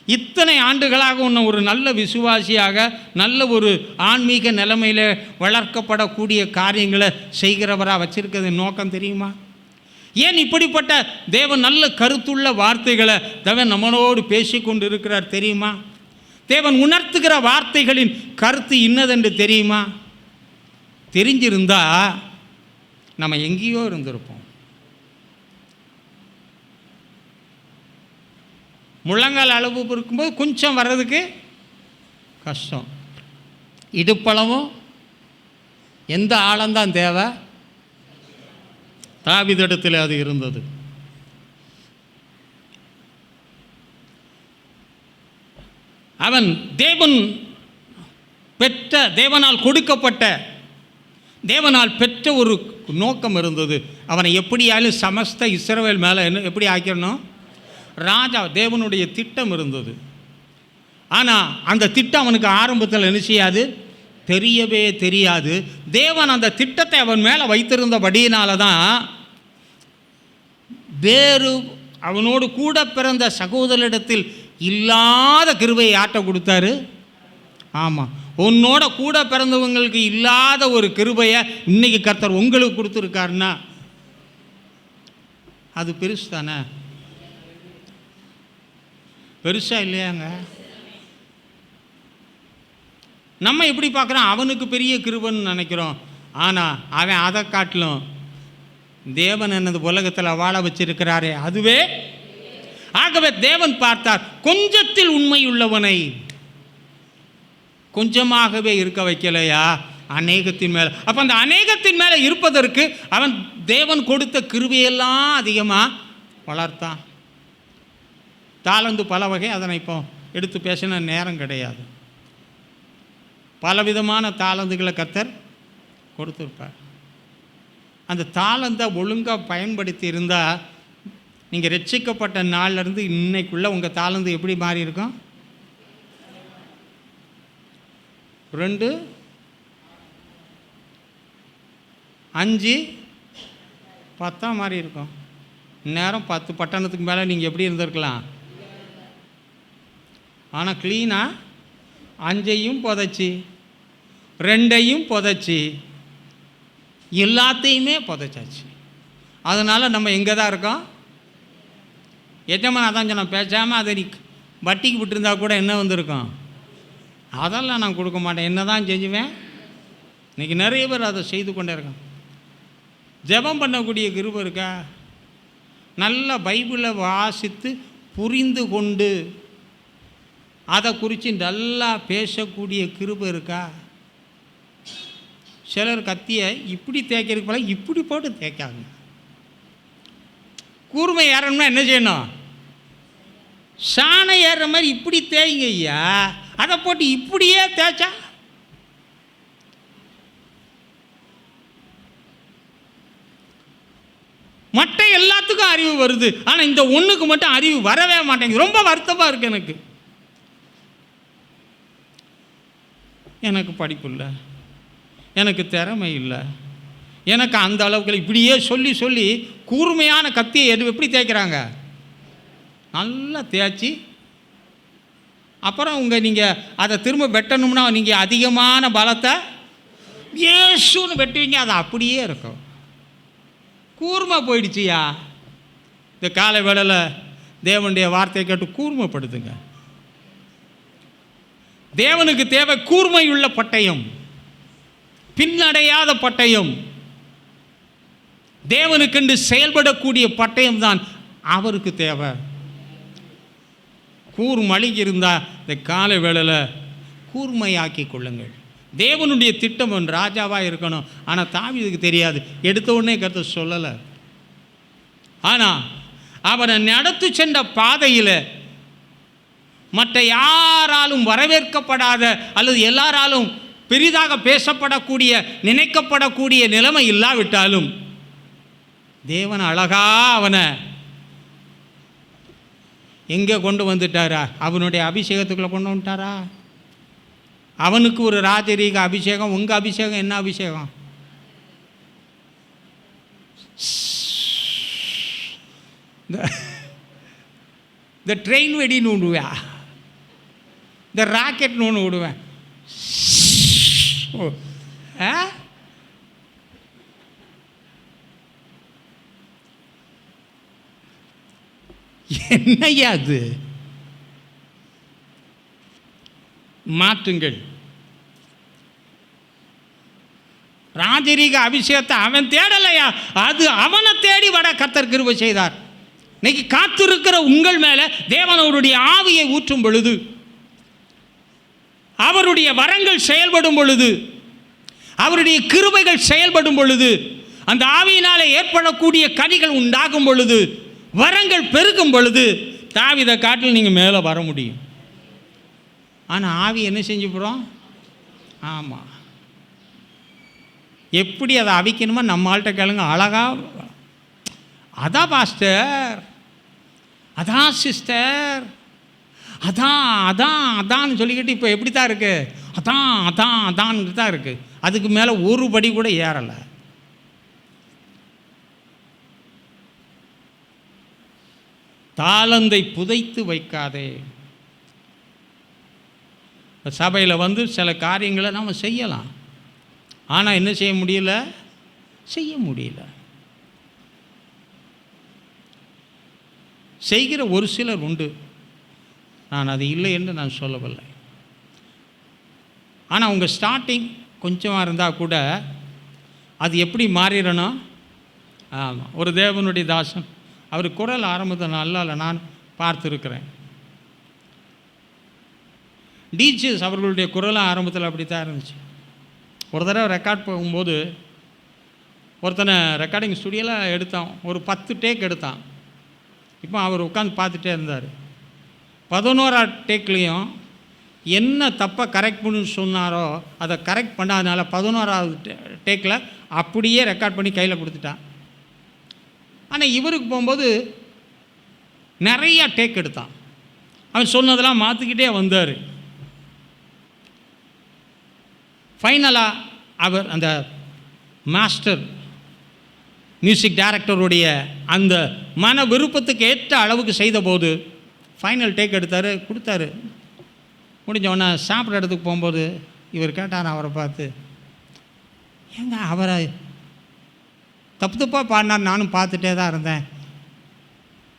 இத்தனை ஆண்டுகளாக உன்னை ஒரு நல்ல விசுவாசியாக, நல்ல ஒரு ஆன்மீக நிலைமையில் வளர்க்கப்படக்கூடிய காரியங்களை செய்கிறவராக வச்சிருக்கிறது நோக்கம் தெரியுமா? ஏன் இப்படிப்பட்ட தேவன் நல்ல கருத்துள்ள வார்த்தைகளை தேவன் நம்மளோடு பேசி கொண்டு இருக்கிறார் தெரியுமா? தேவன் உணர்த்துகிற வார்த்தைகளின் கருத்து இன்னதென்று தெரியுமா? தெரிஞ்சிருந்தா நம்ம எங்கேயோ இருந்திருப்போம். முழங்கால் அளவு இருக்கும்போது கொஞ்சம் வர்றதுக்கு கஷ்டம். இடுப்பளவும் எந்த ஆழம்தான் தேவை? தாவீதிடத்தில் அது இருந்தது. அவன் தேவன் பெற்ற, தேவனால் கொடுக்கப்பட்ட, தேவனால் பெற்ற ஒரு நோக்கம் இருந்தது. அவனை எப்படியாலும் சமஸ்த இஸ்ரவேல் மேலே என்ன எப்படி ஆக்கிடணும்? ராஜா. தேவனுடைய திட்டம் இருந்தது. ஆனால் அந்த திட்டம் அவனுக்கு ஆரம்பத்தில் என்ன செய்யாது? தெரியவே தெரியாது. தேவன் அந்த திட்டத்தை அவன் மேலே வைத்திருந்தபடியினால தான் வேறு அவனோடு கூட பிறந்த சகோதரிடத்தில் இல்லாத கிருபையை ஆட்ட கொடுத்தாரு. ஆமாம், உன்னோட கூட பிறந்தவங்களுக்கு இல்லாத ஒரு கிருபையை இன்னைக்கு கர்த்தர் உங்களுக்கு கொடுத்துருக்காருன்னா அது பெருசு தானே? பெருசா இல்லையாங்க? நம்ம எப்படி பார்க்குறோம்? அவனுக்கு பெரிய கிருபைன்னு நினைக்கிறோம். ஆனால் அவன் அதை காட்டிலும் தேவன் என்னது உலகத்தில் வாழ வச்சிருக்கிறாரே அதுவே. ஆகவே தேவன் பார்த்தார், கொஞ்சத்தில் உண்மை உள்ளவனை கொஞ்சமாகவே இருக்க வைக்கலையா, அநேகத்தின் மேலே. அப்போ அந்த அநேகத்தின் மேலே இருப்பதற்கு அவன் தேவன் கொடுத்த கிருபையெல்லாம் அதிகமாக வளர்த்தான். தாளந்து பல வகை, அதனை இப்போ எடுத்து பேசின நேரம் கிடையாது. பலவிதமான தாளந்துகளை கர்த்தர் கொடுத்துருப்பார். அந்த தாளந்தை ஒழுங்காக பயன்படுத்தி இருந்தால் நீங்கள் ரட்சிக்கப்பட்ட நாள்லேருந்து இன்னைக்குள்ளே உங்கள் தாளந்து எப்படி மாறி இருக்கும்? 2 5 10 மாதிரி இருக்கும். இந்நேரம் 10 பட்டணத்துக்கு மேலே நீங்கள் எப்படி இருந்திருக்கலாம். ஆனால் க்ளீனாக 5ஐயும் புதைச்சி 2ஐயும் புதைச்சி எல்லாத்தையுமே புதைச்சாச்சு. அதனால் நம்ம எங்கே தான் இருக்கோம். எஜமான் அதான் சொன்ன, பேசாமல் அதை வட்டிக்கு விட்டுருந்தா கூட என்ன வந்திருக்கோம். அதெல்லாம் நான் கொடுக்க மாட்டேன், என்ன தான் செஞ்சுவேன். இன்றைக்கி நிறைய பேர் அதை செய்து கொண்டே இருக்கான். ஜெபம் பண்ணக்கூடிய கிருபை இருக்கா. நல்ல பைபிளை வாசித்து புரிந்து கொண்டு அதை குறித்து நல்லா பேசக்கூடிய கிருபை இருக்கா. சிலர் கத்தியை இப்படி தேய்க்கிறதுக்கு போல இப்படி போட்டு தேய்க்காங்க. கூர்மை ஏறணும்னா என்ன செய்யணும். சாணம் ஏறுற மாதிரி இப்படி தேய்ங்க ஐயா. அதை போட்டு இப்படியே தேய்ச்சா மற்ற எல்லாத்துக்கும் அறிவு வருது. ஆனால் இந்த ஒன்றுக்கு மட்டும் அறிவு வரவே மாட்டேங்குது. ரொம்ப வருத்தமாக இருக்குது எனக்கு. எனக்கு படிப்பு இல்லை, எனக்கு திறமை இல்லை, எனக்கு அந்த அளவுக்கு இப்படியே சொல்லி சொல்லி கூர்மையான கத்தியை எப்படி தேய்க்கிறாங்க. நல்லா தேய்ச்சி அப்புறம் நீங்கள் அதை திரும்ப வெட்டணும்னா நீங்கள் அதிகமான பலத்தை ஏசுன்னு வெட்டுவீங்க. அது அப்படியே இருக்கும். கூர்மை போயிடுச்சியா. இந்த காலை வேளையில் தேவனுடைய வார்த்தையை கேட்டு கூர்மைப்படுத்துங்க. தேவனுக்கு தேவை கூர்மையுள்ள பட்டயம், பின்னடையாத பட்டயம். தேவனுக்கென்று செயல்படக்கூடிய பட்டயம் தான் அவருக்கு தேவை. கூர்மழிக்கு இருந்தால் இந்த காலை வேளையில் கூர்மையாக்கி கொள்ளுங்கள். தேவனுடைய திட்டம் ராஜாவாக இருக்கணும். ஆனால் தாவீதுக்கு தெரியாது. எடுத்த உடனே கருத்து சொல்லலை. ஆனால் அவனை நடத்தி சென்ற பாதையில் மற்ற யாராலும் வரவேற்கப்படாத அல்லது எல்லாராலும் பெரிதாக பேசப்படக்கூடிய நினைக்கப்படக்கூடிய நிலைமை இல்லாவிட்டாலும் தேவன் அழகா அவனை எங்கே கொண்டு வந்துட்டாரா. அவனுடைய அபிஷேகத்துக்குள்ளே கொண்டு வந்துட்டாரா. அவனுக்கு ஒரு ராஜரீக அபிஷேகம். உங்கள் அபிஷேகம் என்ன அபிஷேகம். இந்த ட்ரெயின் வெடின்னு விடுவேன், இந்த ராக்கெட்னு ஒன்று விடுவேன். என்னையா அது. மாற்றுங்கள். ராஜரீக அபிஷேகத்தை அவன் தேடலையா, அது அவனை தேடி வட கர்த்தர் கிருபை செய்தார். இன்னைக்கு காத்திருக்கிற உங்கள் மேல தேவன் அவருடைய ஆவியை ஊற்றும் பொழுது, அவருடைய வரங்கள் செயல்படும் பொழுது, அவருடைய கிருபைகள் செயல்படும் பொழுது, அந்த ஆவியினாலே ஏற்படக்கூடிய கனிகள் உண்டாகும் பொழுது, வரங்கள் பெருகும் பொழுது தாவீதை காட்டில் நீங்கள் மேலே வர முடியும். ஆனால் ஆவி என்ன செஞ்சு போகிறோம். ஆமாம், எப்படி அதை அவிக்கணுமோ நம்ம ஆள்கிட்ட கேளுங்க. அழகாக அதான் பாஸ்டர், அதான் சிஸ்டர், அதான் அதான் அதான்னு சொல்லிக்கிட்டு இப்போ எப்படி தான் இருக்குது. அதான் அதான் அதான்னு தான் இருக்குது. அதுக்கு மேலே ஒரு படி கூட ஏறலை. தாளந்தை புதைத்து வைக்காதே. சபையில் வந்து சில காரியங்களை நாம் செய்யலாம். ஆனால் என்ன செய்ய முடியல, செய்ய முடியல. செய்கிற ஒரு சிலர் உண்டு. நான் அது இல்லை என்று நான் சொல்லவில்லை. ஆனால் உங்கள் ஸ்டார்டிங் கொஞ்சமாக இருந்தால் கூட அது எப்படி மாறிடணும். ஆமாம், ஒரு தேவனுடைய தாசன் அவர் குரல் ஆரம்பத்தை நல்லா இல்லை, நான் பார்த்துருக்கிறேன். டிஜிஎஸ் அவர்களுடைய குரல் ஆரம்பத்தில் அப்படி தான் இருந்துச்சு. ஒரு தடவை ரெக்கார்ட் போகும்போது ஒருத்தனை ரெக்கார்டிங் ஸ்டுடியோவில் எடுத்தான். ஒரு 10 டேக் எடுத்தான். இப்போ அவர் உட்காந்து பார்த்துட்டே இருந்தார். 11ஆவது டேக்லேயும் என்ன தப்பை கரெக்ட் பண்ணு சொன்னாரோ அதை கரெக்ட் பண்ணாதனால 11ஆவது டேக்கில் அப்படியே ரெக்கார்ட் பண்ணி கையில் கொடுத்துட்டான். ஆனால் இவருக்கு போகும்போது நிறையா டேக் எடுத்தான். அவன் சொன்னதெல்லாம் மாற்றிக்கிட்டே வந்தார். ஃபைனலாக அவர் அந்த மாஸ்டர் மியூசிக் டைரக்டருடைய அந்த மன விருப்பத்துக்கு ஏற்ற அளவுக்கு செய்தபோது ஃபைனல் டேக் எடுத்தார், கொடுத்தாரு. முடிஞ்சவொன்னே சாப்பிட்ற இடத்துக்கு போகும்போது இவர் கேட்டார் அவரை பார்த்து, ஏங்க அவரை தப்பு தப்பாக பாடினார், நானும் பார்த்துட்டே தான் இருந்தேன்,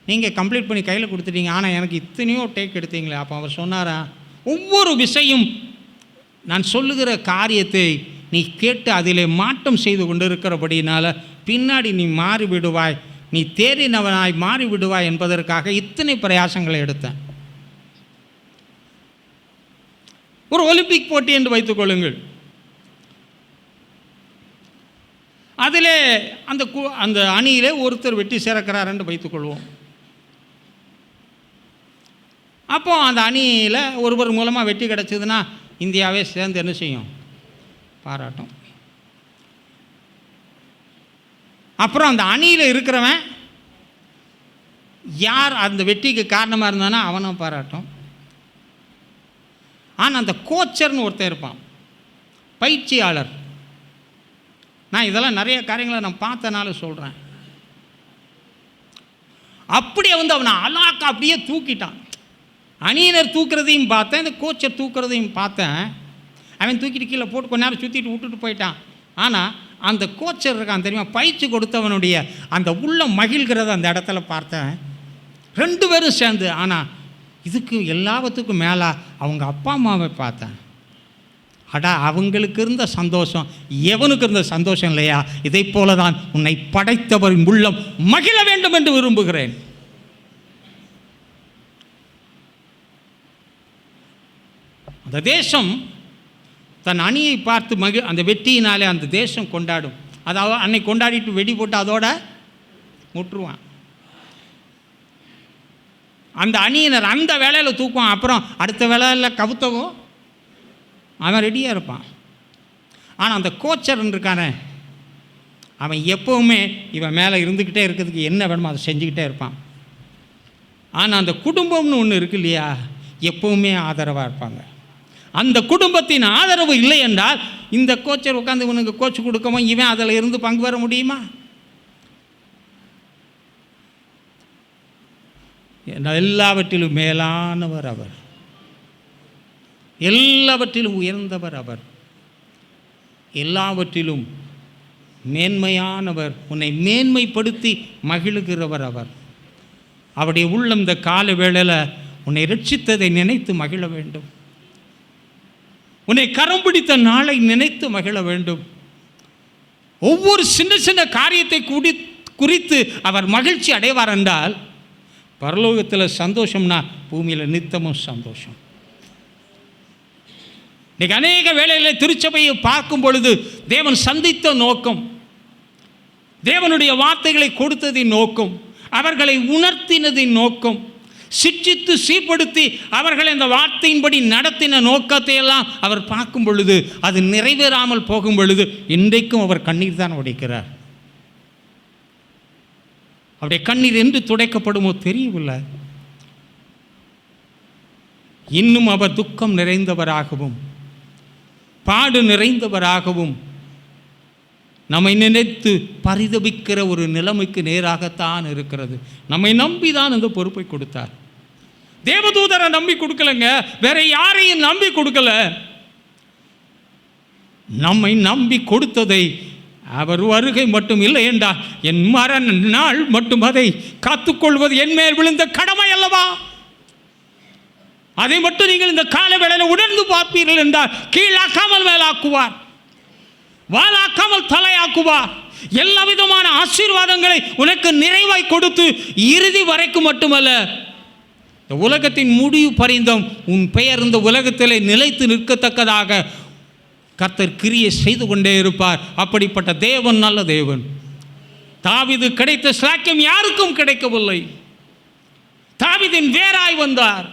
நீங்கள் கம்ப்ளீட் பண்ணி கையில் கொடுத்துட்டீங்க, ஆனால் எனக்கு இத்தனையோ டேக் எடுத்தீங்களே. அப்போ அவர் சொன்னாரா, ஒவ்வொரு விஷயம் நான் சொல்லுகிற காரியத்தை நீ கேட்டு அதிலே மாற்றம் செய்து கொண்டு இருக்கிறபடினால பின்னாடி நீ மாறிவிடுவாய், நீ தேறினவனாய் மாறிவிடுவாய் என்பதற்காக இத்தனை பிரயாசங்களை எடுத்தேன். ஒரு ஒலிம்பிக் போட்டி என்று வைத்துக் கொள்ளுங்கள். அதிலே அந்த அணியிலே ஒருத்தர் வெற்றி சேர்க்கிறார் என்று வைத்துக்கொள்வோம். அப்போ அந்த அணியில் ஒருவர் மூலமாக வெற்றி கிடச்சிதுன்னா இந்தியாவே சேர்ந்து என்ன செய்யும், பாராட்டும். அப்புறம் அந்த அணியில் இருக்கிறவன் யார் அந்த வெற்றிக்கு காரணமாக இருந்தானா அவனும் பாராட்டும். ஆனால் அந்த கோச்சர்னு ஒருத்தர் இருப்பான், பயிற்சியாளர். நான் இதெல்லாம் நிறைய காரியங்களை நான் பார்த்தனால சொல்கிறேன். அப்படியே அவனை அலாக்கா அப்படியே தூக்கிட்டான். அணியினர் தூக்குறதையும் பார்த்தேன், இந்த கோச்சர் தூக்குறதையும் பார்த்தேன். அவன் தூக்கிட்டு கீழே போட்டு கொஞ்ச நேரம் சுற்றிட்டு விட்டுட்டு போயிட்டான். ஆனால் அந்த கோச்சர் இருக்கான் தெரியுமா, பயிற்சி கொடுத்தவனுடைய அந்த உள்ள மகிழ்கிறத அந்த இடத்துல பார்த்தேன். 2 பேரும் சேர்ந்து. ஆனால் இதுக்கு எல்லாத்துக்கும் மேலே அவங்க அப்பா அம்மாவை பார்த்தேன். அடா, அவங்களுக்கு இருந்த சந்தோஷம் எவனுக்கு இருந்த சந்தோஷம் இல்லையா? இதை போல தான் உன்னை படைத்தவரின் உள்ளம் மகிழ வேண்டும் என்று விரும்புகிறேன். அந்த தேசம் தன் அணியை பார்த்து அந்த வெற்றியினாலே அந்த தேசம் கொண்டாடும். அதாவது அன்னைக்கு கொண்டாடிட்டு வெடி போட்டு அதோட முற்றுவான். அந்த அணியினர் அந்த வேலையில் தூக்குவான். அப்புறம் அடுத்த வேலையில் கவுத்தவும் அவன் ரெடியாக இருப்பான். ஆனால் அந்த கோச்சர் இருக்கானே, அவன் எப்போவுமே இவன் மேலே இருந்துக்கிட்டே இருக்கிறதுக்கு என்ன வேணுமோ அதை செஞ்சுக்கிட்டே இருப்பான். ஆனால் அந்த குடும்பம்னு ஒன்று இருக்கு இல்லையா, எப்போவுமே ஆதரவாக இருப்பாங்க. அந்த குடும்பத்தின் ஆதரவு இல்லை என்றால் இந்த கோச்சர் உட்காந்து இவனுக்கு கோச்சு கொடுக்கவும் இவன் அதில் இருந்து பங்கு பெற முடியுமா? எல்லாவற்றிலும் மேலானவர் அவர், எல்லாவற்றிலும் உயர்ந்தவர் அவர், எல்லாவற்றிலும் மேன்மையானவர், உன்னை மேன்மைப்படுத்தி மகிழுகிறவர் அவர். அவருடைய உள்ளம் இந்த கால வேளையில் உன்னை ரட்சித்ததை நினைத்து மகிழ வேண்டும். உன்னை கரம் பிடித்த நாளை நினைத்து மகிழ வேண்டும். ஒவ்வொரு சின்ன சின்ன காரியத்தை குறித்து அவர் மகிழ்ச்சி அடைவார் என்றால் பரலோகத்தில் சந்தோஷம்னா பூமியில் நித்தமும் சந்தோஷம். இன்னைக்கு அநேக வேளையில் திருச்சபையை பார்க்கும் பொழுது தேவன் சந்தித்த நோக்கம், தேவனுடைய வார்த்தைகளை கொடுத்ததின் நோக்கம், அவர்களை உணர்த்தினதின் நோக்கம், சிட்சித்து சீர்படுத்தி அவர்களை இந்த வார்த்தையின்படி நடத்தின நோக்கத்தை எல்லாம் அவர் பார்க்கும் பொழுது அது நிறைவேறாமல் போகும் பொழுது இன்றைக்கும் அவர் கண்ணீர் தான் உடைக்கிறார். அவருடைய கண்ணீர் என்று துடைக்கப்படுமோ தெரியவில்லை. இன்னும் அவர் துக்கம் நிறைந்தவராகவும் பாடு நிறைந்தவராகவும் நம்மை நினைத்து பரிதபிக்கிற ஒரு நிலைமைக்கு நேராகத்தான் இருக்கிறது. நம்மை நம்பிதான் அந்த பொறுப்பை கொடுத்தார். தேவதூதரை நம்பி கொடுக்கலங்க, வேற யாரையும் நம்பி கொடுக்கல. நம்மை நம்பி கொடுத்ததை அவர் வருகை மட்டும் இல்லை என்றால் என் மரண நாள் மட்டும் அதை காத்துக்கொள்வது என் மேல் விழுந்த கடமை அல்லவா? அதை மட்டும் நீங்கள் இந்த கால வேளையில் உணர்ந்து பார்ப்பீர்கள் என்றால் கீழாக்காமல் மேலாக்குவார், வாளாக்காமல் தலையாக்குவார். எல்லா விதமான ஆசீர்வாதங்களை உனக்கு நிறைவாய் கொடுத்து இறுதி வரைக்கும் மட்டுமல்ல, இந்த உலகத்தின் முடிவு பரிந்தும் உன் பெயர் இந்த உலகத்திலே நிலைத்து நிற்கத்தக்கதாக கர்த்தர் கிரியை செய்து கொண்டே இருப்பார். அப்படிப்பட்ட தேவன் நல்ல தேவன். தாவீது கிடைத்த சாக்கியம் யாருக்கும் கிடைக்கவில்லை. தாவீதின் வேராய் வந்தார்,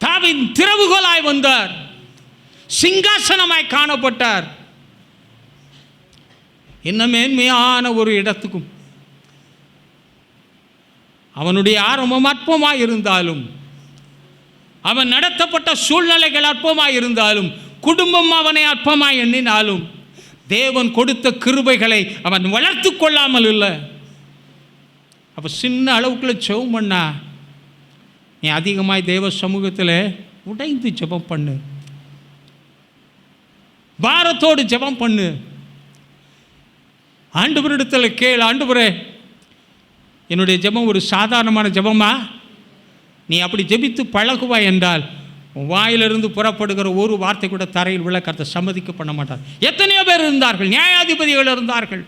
தாவீதின் திறவுகோலாய் வந்தார், சிங்காசனமாய் காணப்பட்டார். என்ன மேன்மையான ஒரு இடத்துக்கும் அவனுடைய ஆரம்பம் அற்பமாய் இருந்தாலும், அவன் நடத்தப்பட்ட சூழ்நிலைகள் அற்பமாய் இருந்தாலும், குடும்பம் அவனை அற்பமாய் எண்ணினாலும் தேவன் கொடுத்த கிருபைகளை அவன் வளர்த்து கொள்ளாமல் இல்லை. அப்போ சின்ன அளவுக்குள்ள ஜெபம் பண்ணா நீ அதிகமாய் தேவ சமூகத்தில் உடைந்து ஜெபம் பண்ணு, பாரத்தோடு ஜெபம் பண்ணு. ஆண்டவரிடத்தில் கேள், ஆண்டவரே என்னுடைய ஜெபம் ஒரு சாதாரணமான ஜெபமா? நீ அப்படி ஜெபித்து பழகுவாய் என்றால் வாயிலிருந்து புறப்படுகிற ஒரு வார்த்தை கூட தரையில் விழ கர்த்தர் சம்மதிக்க பண்ண மாட்டார். எத்தனையோ பேர் இருந்தார்கள், நியாயாதிபதிகள் இருந்தார்கள்,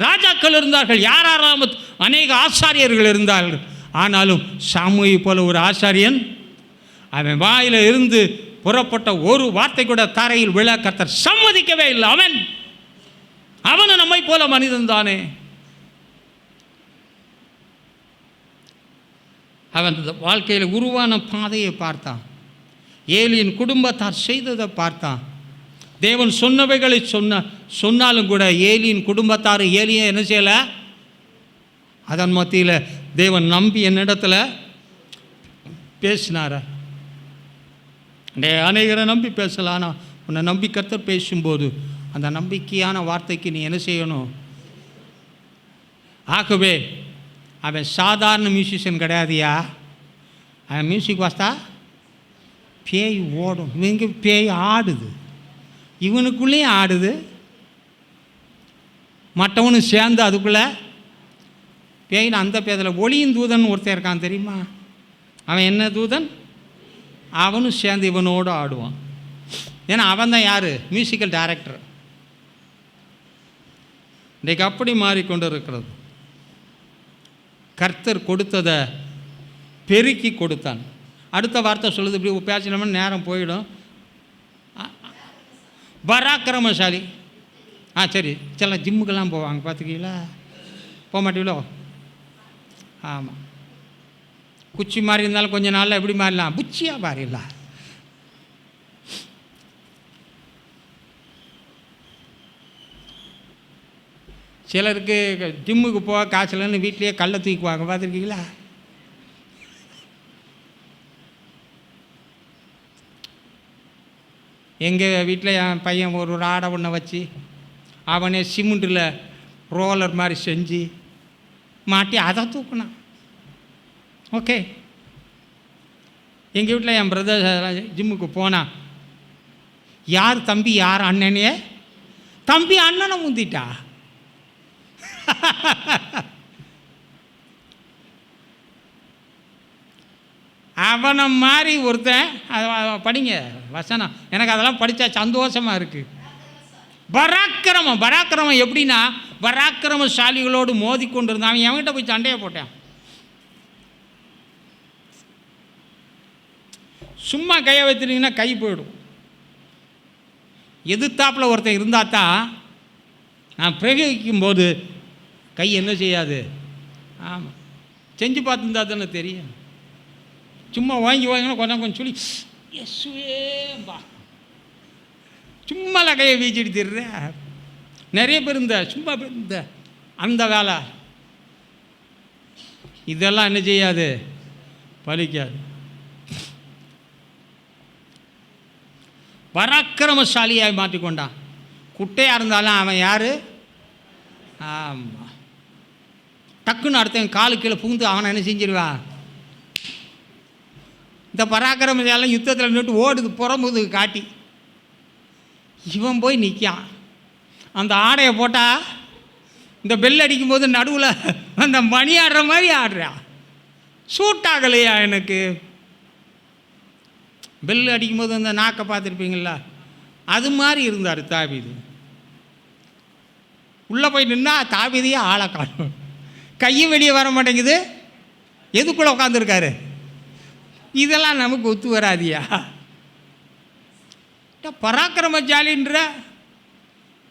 ராஜாக்கள் இருந்தார்கள், யாரெல்லாம் அநேக ஆசாரியர்கள் இருந்தார்கள். ஆனாலும் சாமுவேலை போல ஒரு ஆசாரியன் அவன் வாயில இருந்து புறப்பட்ட ஒரு வார்த்தை கூட தரையில் விழ கர்த்தர் சம்மதிக்கவே இல்லை. அவனும் நம்மை போல மனிதன் தானே. அவன் வாழ்க்கையில் உருவான பாதையை பார்த்தான், ஏலியின் குடும்பத்தார் செய்ததை பார்த்தான். தேவன் சொன்னவைகளை சொன்னாலும் கூட ஏலியின் குடும்பத்தார் ஏலியை என்ன செய்யலை. அதன் மத்தியில் தேவன் நம்பி என்னிடத்துல பேசினார. அநேகரை நம்பி பேசலாம், ஆனால் உன்னை நம்பி கர்த்தர் பேசும்போது அந்த நம்பிக்கையான வார்த்தைக்கு நீ என்ன செய்யணும். ஆகவே அவன் சாதாரண மியூசிஷியன் கிடையாதுயா. அவன் மியூசிக் வாஸ்தா பேய் ஓடும், இவங்க பேய் ஆடுது, இவனுக்குள்ளேயும் ஆடுது, மற்றவனும் சேர்ந்து அதுக்குள்ளே பேயின்னு. அந்த பேதில் ஒளியின் தூதன் ஒருத்தர் இருக்கான் தெரியுமா? அவன் என்ன தூதன்? அவனும் சேர்ந்து இவனோடு ஆடுவான். ஏன்னா அவன் தான் யார்? Musical director. இன்றைக்கு அப்படி மாறிக்கொண்டு இருக்கிறது. கர்த்தர் கொடுத்ததை பெருக்கி கொடுத்தான். அடுத்த வார்த்தை சொல்லுது, இப்படி பேசினோம்னா நேரம் போயிடும். பராக்கிரமசாலி. சரி, சில ஜிம்முக்கெல்லாம் போவாங்க பார்த்துக்கீங்களா? போக மாட்டீங்களோ? ஆமாம், குச்சி மாறி இருந்தாலும் கொஞ்சம் நாளில் எப்படி மாறிடலாம், புச்சியாக மாறிடலாம். சிலருக்கு ஜிம்முக்கு போக காய்ச்சலன்னு வீட்லேயே கல்லை தூக்குவாங்க பார்த்துருக்கீங்களா? எங்கள் வீட்டில் என் பையன் ஒரு ராடை ஒன்றை வச்சு அவனே சிமெண்டில் ரோலர் மாதிரி செஞ்சு மாட்டி அதை தூக்குனான். ஓகே, எங்கள் வீட்டில் என் பிரதர் ஜிம்முக்கு போனான். யார் தம்பி யார் அண்ணனே? தம்பி அண்ணனை முந்திட்டா. அவனை மாதிரி ஒருத்தன். படிங்க வசனம், எனக்கு அதெல்லாம் படித்தா சந்தோஷமாக இருக்குது. பராக்கிரமம் எப்படின்னா, பராக்கிரமசாலிகளோடு மோதி கொண்டு இருந்தான். அவன் என்கிட்ட போய் சண்டையை போட்டான். சும்மா கையை வைத்திருந்தீங்கன்னா கை போயிடும். எதிர்த்தாப்பில் ஒருத்தன் இருந்தால் தான் நான் பிரயோகிக்கும்போது கை என்ன செய்யாது. ஆமாம், செஞ்சு பார்த்துருந்தா தானே தெரியும். சும்மா வாங்கினா கொஞ்சம் சொல்லி எஸ்வேம்பா சும்மாலாம் கையை வீச்சிட்டு திடுற. நிறைய பேர் சும்மா இருந்த அந்த வேலை இதெல்லாம் என்ன செய்யாது, பலிக்காது. பராக்கிரமசாலியாக மாற்றிக்கொண்டான். குட்டையாக இருந்தாலும் அவன் யார்? ஆமாம், டக்குன்னு அடுத்தவன் காலு கீழே புகுந்து அவனை என்ன செஞ்சிருவான். இந்த பராக்கிரமசாலி யுத்தத்தில் நின்று ஓடுது புறம்புது காட்டி. இவன் போய் நிற்கான். அந்த ஆடையை போட்டால் இந்த பெல் அடிக்கும்போது நடுவில் அந்த மணி ஆடுற மாதிரி ஆடுறான். சூட் ஆகலையா எனக்கு? பெல் அடிக்கும்போது அந்த நாக்கை பார்த்துருப்பீங்களா, அது மாதிரி இருந்தார் தாவீது. உள்ளே போய் நின்னா தாவீதையே ஆளை காணும். கையும் வெளியே வர மாட்டேங்குது. எதுக்குள்ளே உட்காந்துருக்காரு? இதெல்லாம் நமக்கு ஒத்து வராதியா? பராக்கிரமசாலின்ற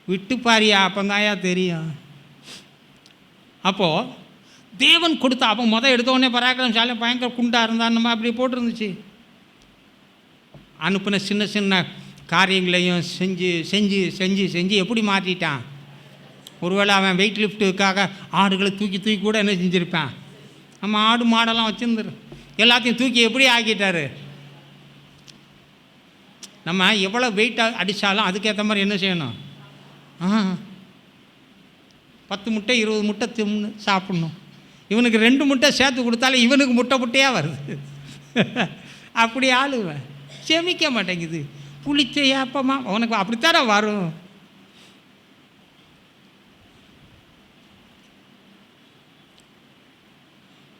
விட்டு பாரியா, அப்போந்தாயா தெரியும். அப்போது தேவன் கொடுத்தா. அப்போ எடுத்தோடனே பராக்கிரமசாலி பயங்கர குண்டாக இருந்தான், நம்ம அப்படி போட்டிருந்துச்சு. அனுப்பின சின்ன சின்ன காரியங்களையும் செஞ்சு செஞ்சு செஞ்சு செஞ்சு எப்படி மாற்றிட்டான். ஒருவேளை அவன் வெயிட் லிஃப்ட்டுக்காக ஆடுகளை தூக்கி தூக்கி கூட என்ன செஞ்சுருப்பான். நம்ம ஆடு மாடெல்லாம் வச்சுருந்துரு எல்லாத்தையும் தூக்கி எப்படி ஆக்கிட்டாரு. நம்ம எவ்வளோ வெயிட்டாக அடித்தாலும் அதுக்கேற்ற மாதிரி என்ன செய்யணும்? 10 முட்டை 20 முட்டை சாப்பிட்ணும். இவனுக்கு 2 முட்டை சேர்த்து கொடுத்தாலும் இவனுக்கு முட்டை முட்டையாக வருது. அப்படி ஆளுவேன் செமிக்க மாட்டேங்குது. புளிச்ச ஏப்பமா உனக்கு அப்படித்தானே வரும்.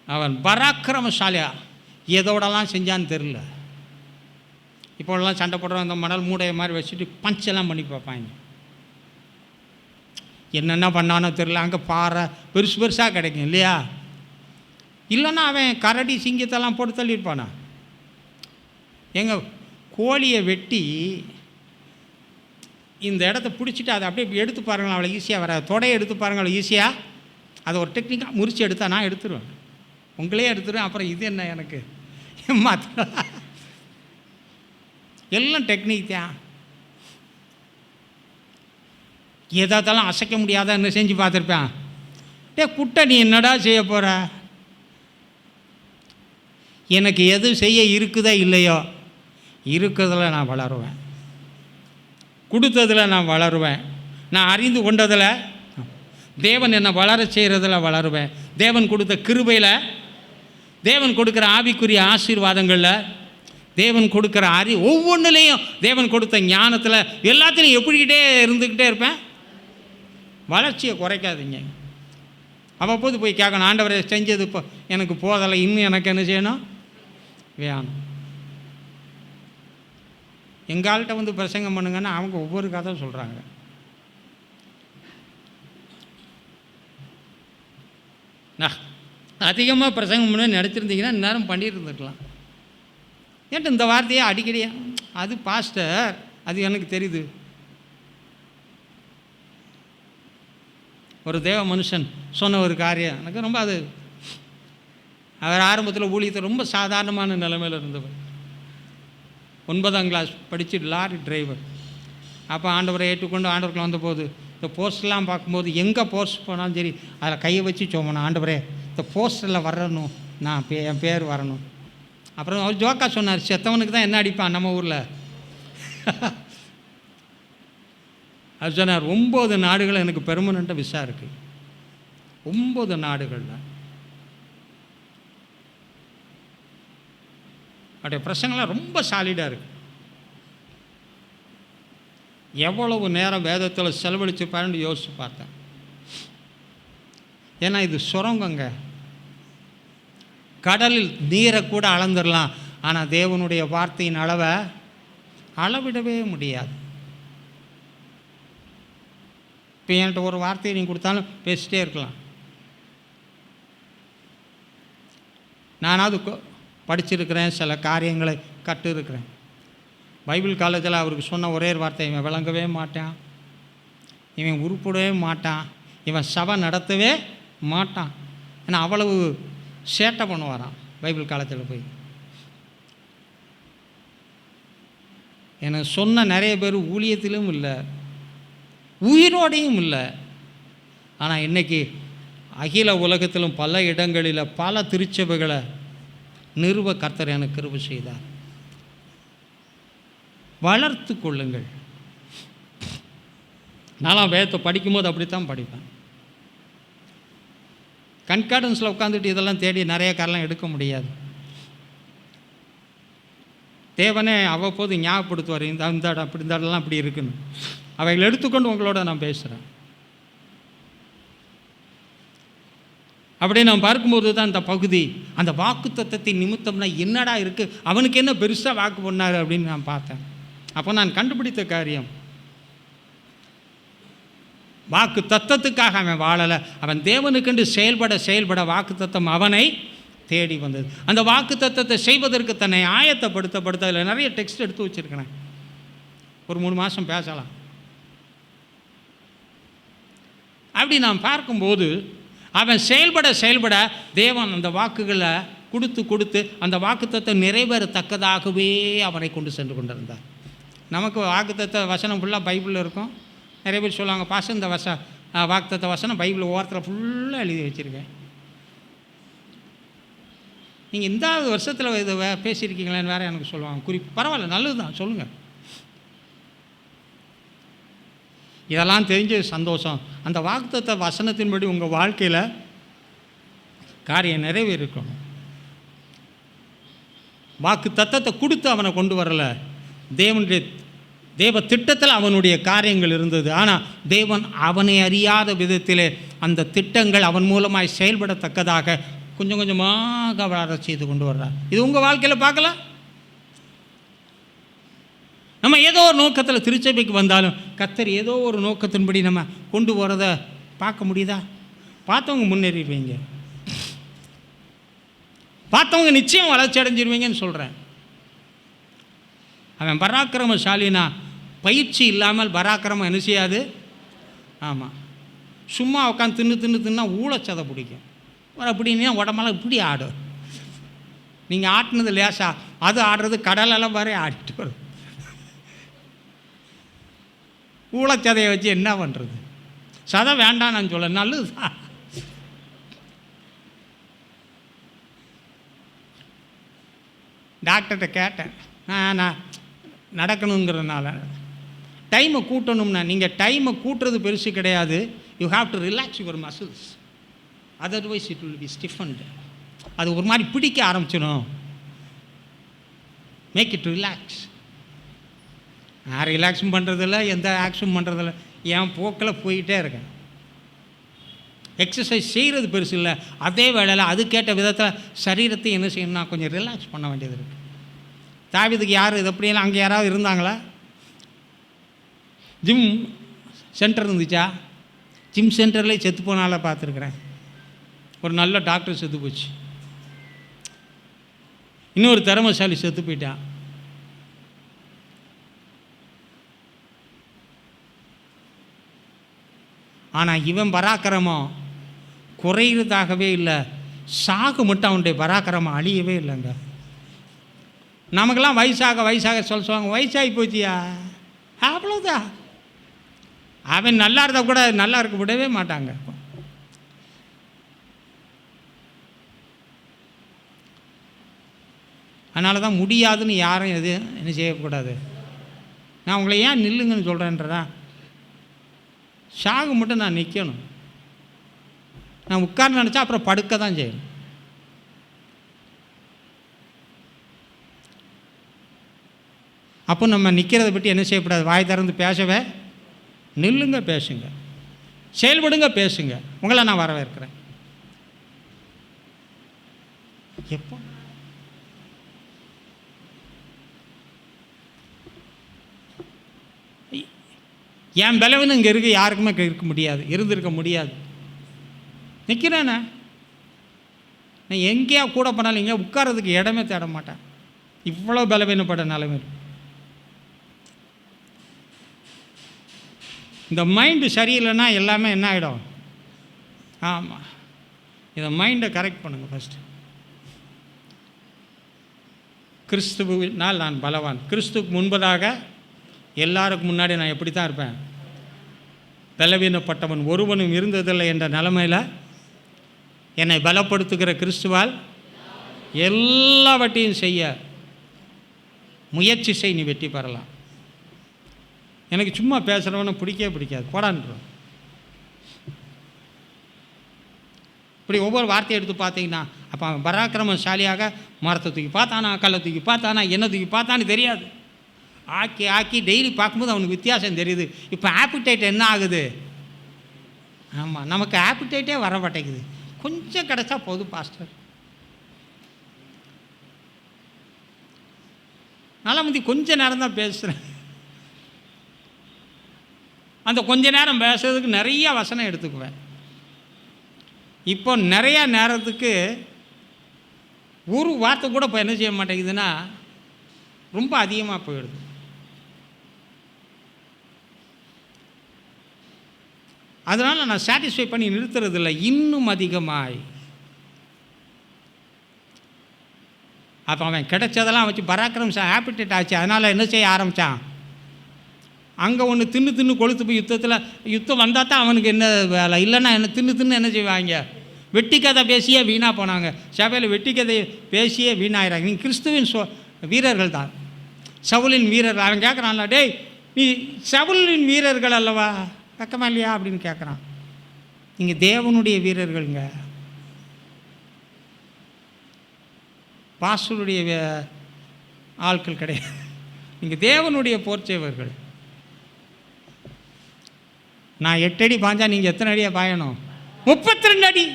அவன் பராக்கிரமசாலியா எதோடலாம் செஞ்சான்னு தெரில. இப்போலாம் சண்டை போடுறோம், அந்த மணல் மூடையை மாதிரி வச்சுட்டு பஞ்செல்லாம் பண்ணி பார்ப்பாங்க. என்னென்ன பண்ணானோ தெரில. அங்கே பாறை பெருசு பெருசாக கிடைக்கும் இல்லையா? இல்லைன்னா அவன் கரடி சிங்கத்தெல்லாம் போட்டு தள்ளியிருப்பானா? எங்கள் கோழியை வெட்டி இந்த இடத்த பிடிச்சிட்டு அதை அப்படியே எடுத்து பாருங்களேன், அவ்வளோ ஈஸியாக வர தொடையை எடுத்து பாருங்கள், அவ்வளோ ஈஸியாக. அதை ஒரு டெக்னிக்காக முறித்து எடுத்தா நான் எடுத்துருவேன், உங்களே எடுத்துருவேன். அப்புறம் இது என்ன எனக்கு மாற்ற எல்லாம் டெக்னிக் தான். எதாத்தாலும் அசைக்க முடியாத என்ன செஞ்சு பார்த்துருப்பேன். குட்டை நீ என்னடா செய்ய போகிற? எனக்கு எது செய்ய இருக்குதோ இல்லையோ, இருக்கிறதுல நான் வளருவேன், கொடுத்ததில் நான் வளருவேன், நான் அறிந்து கொண்டதில் தேவன் என்னை வளர செய்கிறதில் வளருவேன், தேவன் கொடுத்த கிருபையில், தேவன் கொடுக்குற ஆவிக்குரிய ஆசீர்வாதங்களில், தேவன் கொடுக்குற ஒவ்வொன்றுலேயும் தேவன் கொடுத்த ஞானத்தில் எல்லாத்துலேயும் எப்படிக்கிட்டே இருந்துக்கிட்டே இருப்பேன். வளர்ச்சியை குறைக்காதீங்க. அவ்வப்போது போய் கேட்கணும், ஆண்டவரை செஞ்சது இப்போ எனக்கு போதலை, இன்னும் எனக்கு என்ன செய்யணும் வேணும். எங்கள்கிட்ட வந்து பிரசங்கம் பண்ணுங்கன்னா அவங்க ஒவ்வொரு கதை சொல்கிறாங்க. அதிகமாக பிரசங்கம் பண்ண நினச்சிருந்தீங்கன்னா இந்நேரம் பண்ணிட்டு இருந்துக்கலாம். ஏன்ட்டு இந்த வார்த்தையே அடிக்கடியா அது பாஸ்டர், அது எனக்கு தெரியுது. ஒரு தேவ மனுஷன் சொன்ன ஒரு காரியம் எனக்கு ரொம்ப, அது அவர் ஆரம்பத்தில் ஊழியத்தை ரொம்ப சாதாரணமான நிலைமையில் இருந்தவர். 9ஆம் கிளாஸ் படித்து லாரி டிரைவர். அப்போ ஆண்டவரை ஏற்றுக்கொண்டு ஆண்டவர்கள் வந்தபோது இந்த போஸ்டெலாம் பார்க்கும்போது எங்கே போஸ்ட் போனாலும் சரி அதில் கையை வச்சு சோமணும், ஆண்டவரே இந்த போஸ்டரில் வரணும், நான் என் பேர் வரணும். அப்புறம் அவர் ஜோக்கா சொன்னார், செத்தவனுக்கு தான் என்ன அடிப்பான் நம்ம ஊரில். அது சொன்னார், 9 நாடுகள் எனக்கு பெர்மனண்ட்டாக விசா இருக்குது, 9 நாடுகளில். அவருடைய பிரசங்கெல்லாம் ரொம்ப சாலிடாக இருக்குது. எவ்வளவு நேரம் வேதத்தில் செலவழிச்சுப்பாருன்னு யோசித்து பார்த்தேன். ஏன்னா இது சுரங்கங்க, கடலில் நீரை கூட அளந்துடலாம், ஆனால் தேவனுடைய வார்த்தையின் அளவை அளவிடவே முடியாது. இப்போ என்கிட்ட ஒரு வார்த்தையை நீங்கள் கொடுத்தாலும் பேசிட்டே இருக்கலாம். நானாவது படிச்சிருக்கிறேன், சில காரியங்களை கற்றுருக்கிறேன். பைபிள் காலேஜில் அவருக்கு சொன்ன ஒரே வார்த்தை, இவன் விளங்கவே மாட்டான், இவன் உருப்படவே மாட்டான், இவன் சபை நடத்தவே மாட்டான். ஏன்னா அவ்வளவு சேட்டை பண்ணுவாரான் பைபிள் காலேஜில் போய். எனக்கு சொன்ன நிறைய பேர் ஊழியத்திலும் இல்லை, உயிரோடையும் இல்லை. ஆனால் இன்றைக்கி அகில உலகத்திலும் பல இடங்களில் பல திருச்சபைகளை நிறுவ கர்த்தர் எனக்கு கிருபை செய்தார். வளர்த்து கொள்ளுங்கள். நான்லாம் வேதத்தை படிக்கும்போது அப்படித்தான் படிப்பேன். கன்கார்டன்ஸில் உட்காந்துட்டு இதெல்லாம் தேடி நிறைய காரெல்லாம் எடுக்க முடியாது. தேவனே அவ்வப்போது ஞாபகப்படுத்துவார், இந்த இடம் அப்படி, இந்த இடம்லாம் அப்படி இருக்குன்னு. அவைகளை எடுத்துக்கொண்டு உங்களோட நான் பேசுகிறேன். அப்படியே நான் பார்க்கும்போது தான் இந்த பகுதி, அந்த வாக்கு தத்தத்தின் நிமித்தம்னா என்னடா இருக்குது, அவனுக்கு என்ன பெருசாக வாக்கு பண்ணார் அப்படின்னு நான் பார்த்தேன். அப்போ நான் கண்டுபிடித்த காரியம், வாக்கு தத்தத்துக்காக அவன் வாழலை, அவன் தேவனுக்கென்று செயல்பட வாக்கு தத்தம் அவனை தேடி வந்தது. அந்த வாக்கு தத்தத்தை செய்வதற்கு தன்னை ஆயத்தப்படுத்த அதில் நிறைய டெக்ஸ்ட் எடுத்து வச்சுருக்கிறேன். ஒரு 3 மாதம் பேசலாம். அப்படி நான் பார்க்கும்போது அவன் செயல்பட தேவன் அந்த வாக்குகளை கொடுத்து அந்த வாக்குத்தத்தை நிறைவேறத்தக்கதாகவே அவனை கொண்டு சென்று கொண்டிருந்தார். நமக்கு வாக்குத்தத்த வசனம் ஃபுல்லாக பைபிளில் இருக்கும். நிறைய பேர் சொல்லுவாங்க, பாசம் இந்த வாக்குத்தத்த வசனம் பைபிள் ஓரத்தில் ஃபுல்லாக எழுதி வச்சுருக்கேன். நீங்கள் இந்த வருஷத்தில் இதை பேசியிருக்கீங்களேன்னு வேறு எனக்கு சொல்லுவாங்க. பரவாயில்ல, நல்லது தான், சொல்லுங்கள். இதெல்லாம் தெரிஞ்ச சந்தோஷம். அந்த வாக்குத்தத்த வசனத்தின்படி உங்கள் வாழ்க்கையில் காரியம் நிறைவேறிக்கணும். வாக்கு தத்தத்தை கொடுத்து அவனை கொண்டு வரலை, தேவ திட்டத்தில் அவனுடைய காரியங்கள் இருந்தது. ஆனால் தேவன் அவனை அறியாத விதத்திலே அந்த திட்டங்கள் அவன் மூலமாய் செயல்படத்தக்கதாக கொஞ்சம் கொஞ்சமாக வளர செய்து கொண்டு வர்றார். இது உங்கள் வாழ்க்கையில் பார்க்கலாம். நம்ம ஏதோ ஒரு நோக்கத்தில் திருச்சபைக்கு வந்தாலும் கர்த்தர் ஏதோ ஒரு நோக்கத்தின்படி நம்ம கொண்டு போகிறத பார்க்க முடியுதா? பார்த்தவங்க முன்னேறிடுவீங்க, பார்த்தவங்க நிச்சயம் வளர்ச்சி அடைஞ்சிருவீங்கன்னு சொல்கிறேன். அவன் பராக்கிரமசாலினா பயிற்சி இல்லாமல் பராக்கிரமம் என்ன செய்யாது. ஆமாம், சும்மா உட்காந்து தின்னா ஊழச்சதை பிடிக்கும். அப்படின்னா உடம்பெல்லாம் இப்படி ஆடும். நீங்கள் ஆட்டினது லேசா, அது ஆடுறது கடலெல்லாம் வரை ஆடிட்டு வரும். ஊழச்சதையை வச்சு என்ன பண்ணுறது? சதை வேண்டாம் நான் சொல்ல, நல்லது தான். டாக்டர்கிட்ட கேட்டேன், நான் நடக்கணுங்கிறதுனால டைமை கூட்டணும்னா, நீங்கள் டைமை கூட்டுறது பெருசு கிடையாது. You have to relax your muscles, otherwise it will be stiffened. அது ஒரு மாதிரி பிடிக்க ஆரம்பிச்சிடும். Make it relax. நான் ரிலாக்ஸும் பண்ணுறதில்ல, எந்த ஆக்ஷனும் பண்ணுறதில்ல, என் போக்கில் போயிட்டே இருக்கேன். எக்ஸசைஸ் செய்கிறது பெருசு இல்லை, அதே வேளையில் அதுக்கேற்ற விதத்தில் சரீரத்தை என்ன செய்யணும்னா கொஞ்சம் ரிலாக்ஸ் பண்ண வேண்டியது இருக்குது. தாவீதுக்கு யார் இது அப்படியெல்லாம் அங்கே யாராவது இருந்தாங்களா? ஜிம் சென்டர் இருந்துச்சா? ஜிம் சென்டர்லேயே செத்து போனால பார்த்துருக்குறேன். ஒரு நல்ல டாக்டர் செத்து போச்சு, இன்னொரு திறமைசாலி செத்து போயிட்டான். ஆனால் இவன் பராக்கிரமம் குறையிறதாகவே இல்லை, சாகு மட்டும் அவனுடைய பராக்கிரமம் அழியவே இல்லைங்க. நமக்கெல்லாம் வயசாக சொல்லுவாங்க, வயசாகி போச்சியா, அவ்வளோதான். அவன் நல்லா இருந்தால் கூட நல்லா இருக்க விடவே மாட்டாங்க. அதனால தான் முடியாதுன்னு யாரும் எது என்ன செய்யக்கூடாது. நான் உங்களை ஏன் நில்லுங்கன்னு சொல்கிறேன்றதா, சாகு மட்டும் நான் நிற்கணும். நான் உட்கார்ந்து நினச்சா அப்புறம் படுக்க தான் செய்யணும். அப்போ நம்ம நிற்கிறத பற்றி என்ன செய்யக்கூடாது, வாய் திறந்து பேசவே, நில்லுங்க பேசுங்க, செயல்படுங்க பேசுங்க. உங்களை நான் வரவேற்கிறேன். எப்போ என் பலவீனம் இங்கே இருக்குது, யாருக்குமே இருக்க முடியாது, இருந்திருக்க முடியாது. நிற்கிறேண்ணே, நான் எங்கேயா கூட போனாலும் எங்கேயா உட்காரதுக்கு இடமே தேட மாட்டேன். இவ்வளோ பலவீனப்பட்ட நிலைமை. இந்த மைண்டு சரியில்லைன்னா எல்லாமே என்ன ஆகிடும். ஆமாம், இதை மைண்டை கரெக்ட் பண்ணுங்கள் ஃபஸ்ட்டு. கிறிஸ்துவினால் நான் பலவான். கிறிஸ்துவுக்கு முன்பதாக எல்லாருக்கும் முன்னாடி நான் எப்படி தான் இருப்பேன், பலவீனப்பட்டவன் ஒருவனும் இருந்ததில்லை என்ற நிலைமையில் என்னை பலப்படுத்துகிற கிறிஸ்துவால் எல்லாவற்றையும் செய்ய முயற்சி செய், நீ வெற்றி பெறலாம். எனக்கு சும்மா பேசுகிறவனை பிடிக்காது, போடான்றோம். இப்படி ஒவ்வொரு வார்த்தையை எடுத்து பார்த்தீங்கன்னா, அப்போ அவன் பராக்கிரமசாலியாக மரத்தை தூக்கி பார்த்தானா, கல்லை தூக்கி பார்த்தானா, என்ன தூக்கி பார்த்தான்னு தெரியாது. ஆக்கி டெய்லி பார்க்கும்போது அவனுக்கு வித்தியாசம் தெரியுது. இப்போ ஆப்பிடைட் என்ன ஆகுது? ஆமாம், நமக்கு ஆப்பிடைட்டே வர மாட்டேங்குது. கொஞ்சம் கிடச்சா போதும் பாஸ்டர். நல்லா முந்தி கொஞ்ச நேரம் தான் பேசுகிறேன். அந்த கொஞ்ச நேரம் பேசுறதுக்கு நிறைய வசனம் எடுத்துக்குவேன். இப்போ நிறைய நேரத்துக்கு ஒரு வார்த்தை கூட இப்போ என்ன செய்ய மாட்டேங்குதுன்னா ரொம்ப அதிகமாக போயிடுது. அதனால் நான் சாட்டிஸ்ஃபை பண்ணி நிறுத்துறதில்லை, இன்னும் அதிகமாய். அப்போ அவன் கிடைச்சதெல்லாம் வச்சு பராக்கிரம் ஆப்பிடேட் ஆச்சு. அதனால் என்ன செய்ய ஆரம்பித்தான், அங்கே ஒன்று தின்னு கொளுத்து போய் யுத்தம் வந்தால் தான் அவனுக்கு என்ன வேலை, இல்லைன்னா என்ன தின்னு என்ன செய்வாங்க, வெட்டி கதை பேசியே வீணாக போனாங்க. சபையில் வெட்டி கதை பேசியே வீணாகிறாங்க. நீங்கள் கிறிஸ்துவின் வீரர்கள் தான், சவுலின் வீரர்கள். அவன் கேட்குறான்ல, டேய் நீ சவுலின் வீரர்கள் அல்லவா, வெக்கமா இல்லையா அப்படின்னு கேட்குறான். நீங்கள் தேவனுடைய வீரர்கள்ங்க, பாஸ்டருடைய ஆட்கள் கிடையாது. நீங்கள் தேவனுடைய போர்ச்சேவர்கள். நான் 8 அடி பாஞ்சா நீங்கள் எத்தனை அடியாக பாயணும்? 32 அடி.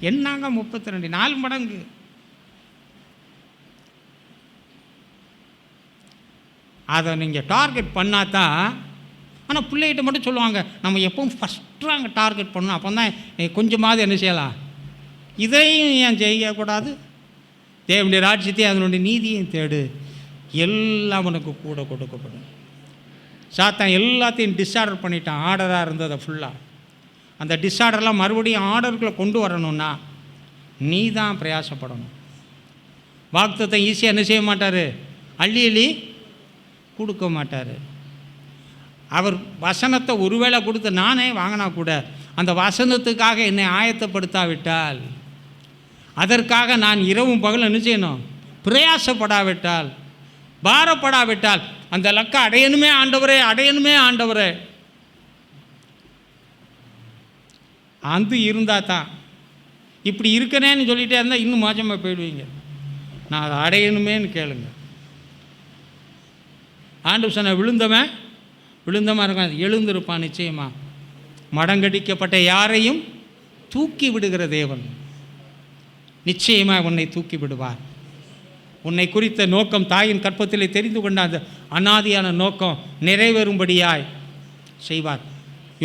என்னங்க 32? 4 மடங்கு. அதை நீங்கள் டார்கெட் பண்ணால் தான். ஆனால் பிள்ளைகிட்ட மட்டும் சொல்லுவாங்க, நம்ம எப்பவும் ஃபஸ்ட் ரேங்க் டார்கெட் பண்ணணும், அப்போ தான் கொஞ்சமாவது என்ன செய்யலாம். இதையும் ஏன் செய்யக்கூடாது? தேவனுடைய ராஜ்யத்தையும் அதனுடைய நீதியையும் தேடு, எல்லாம் உனக்கு கூட கொடுக்கப்படும். சாத்தான் எல்லாத்தையும் டிஸார்டர் பண்ணிட்டான். ஆர்டராக இருந்ததை ஃபுல்லாக. அந்த டிஸார்டர்லாம் மறுபடியும் ஆர்டருக்குள்ளே கொண்டு வரணும்னா நீ தான் பிரயாசப்படணும். வாக்குத்தத்தை ஈஸியாக என்ன செய்ய மாட்டார், அள்ளி அள்ளி கொடுக்க மாட்டார். அவர் வசனத்தை ஒருவேளை கொடுத்து நானே வாங்கினா கூட அந்த வசனத்துக்காக என்னை ஆயத்தப்படுத்தாவிட்டால், அதற்காக நான் இரவும் பகலும் என்ன செய்யணும், பிரயாசப்படாவிட்டால், பாரப்படாவிட்டால், அந்த லக்க அடையணுமே ஆண்டவரே, அடையணுமே ஆண்டவரே, அது இருந்தால் தான். இப்படி இருக்கனேன்னு சொல்லிகிட்டே இருந்தால் இன்னும் மோசமாக போயிடுவீங்க. நான் அதை அடையணுமேன்னு கேளுங்க. ஆண்டவர் சொன்ன விழுந்தமாக இருக்கான், எழுந்திருப்பான் நிச்சயமாக. மடங்கடிக்கப்பட்ட யாரையும் தூக்கி விடுகிற தேவன் நிச்சயமாக உன்னை தூக்கி விடுவார். உன்னை குறித்த நோக்கம் தாயின் கற்பத்திலே தெரிந்து கொண்ட அந்த அநாதியான நோக்கம் நிறைவேறும்படியாய் செய்வார்.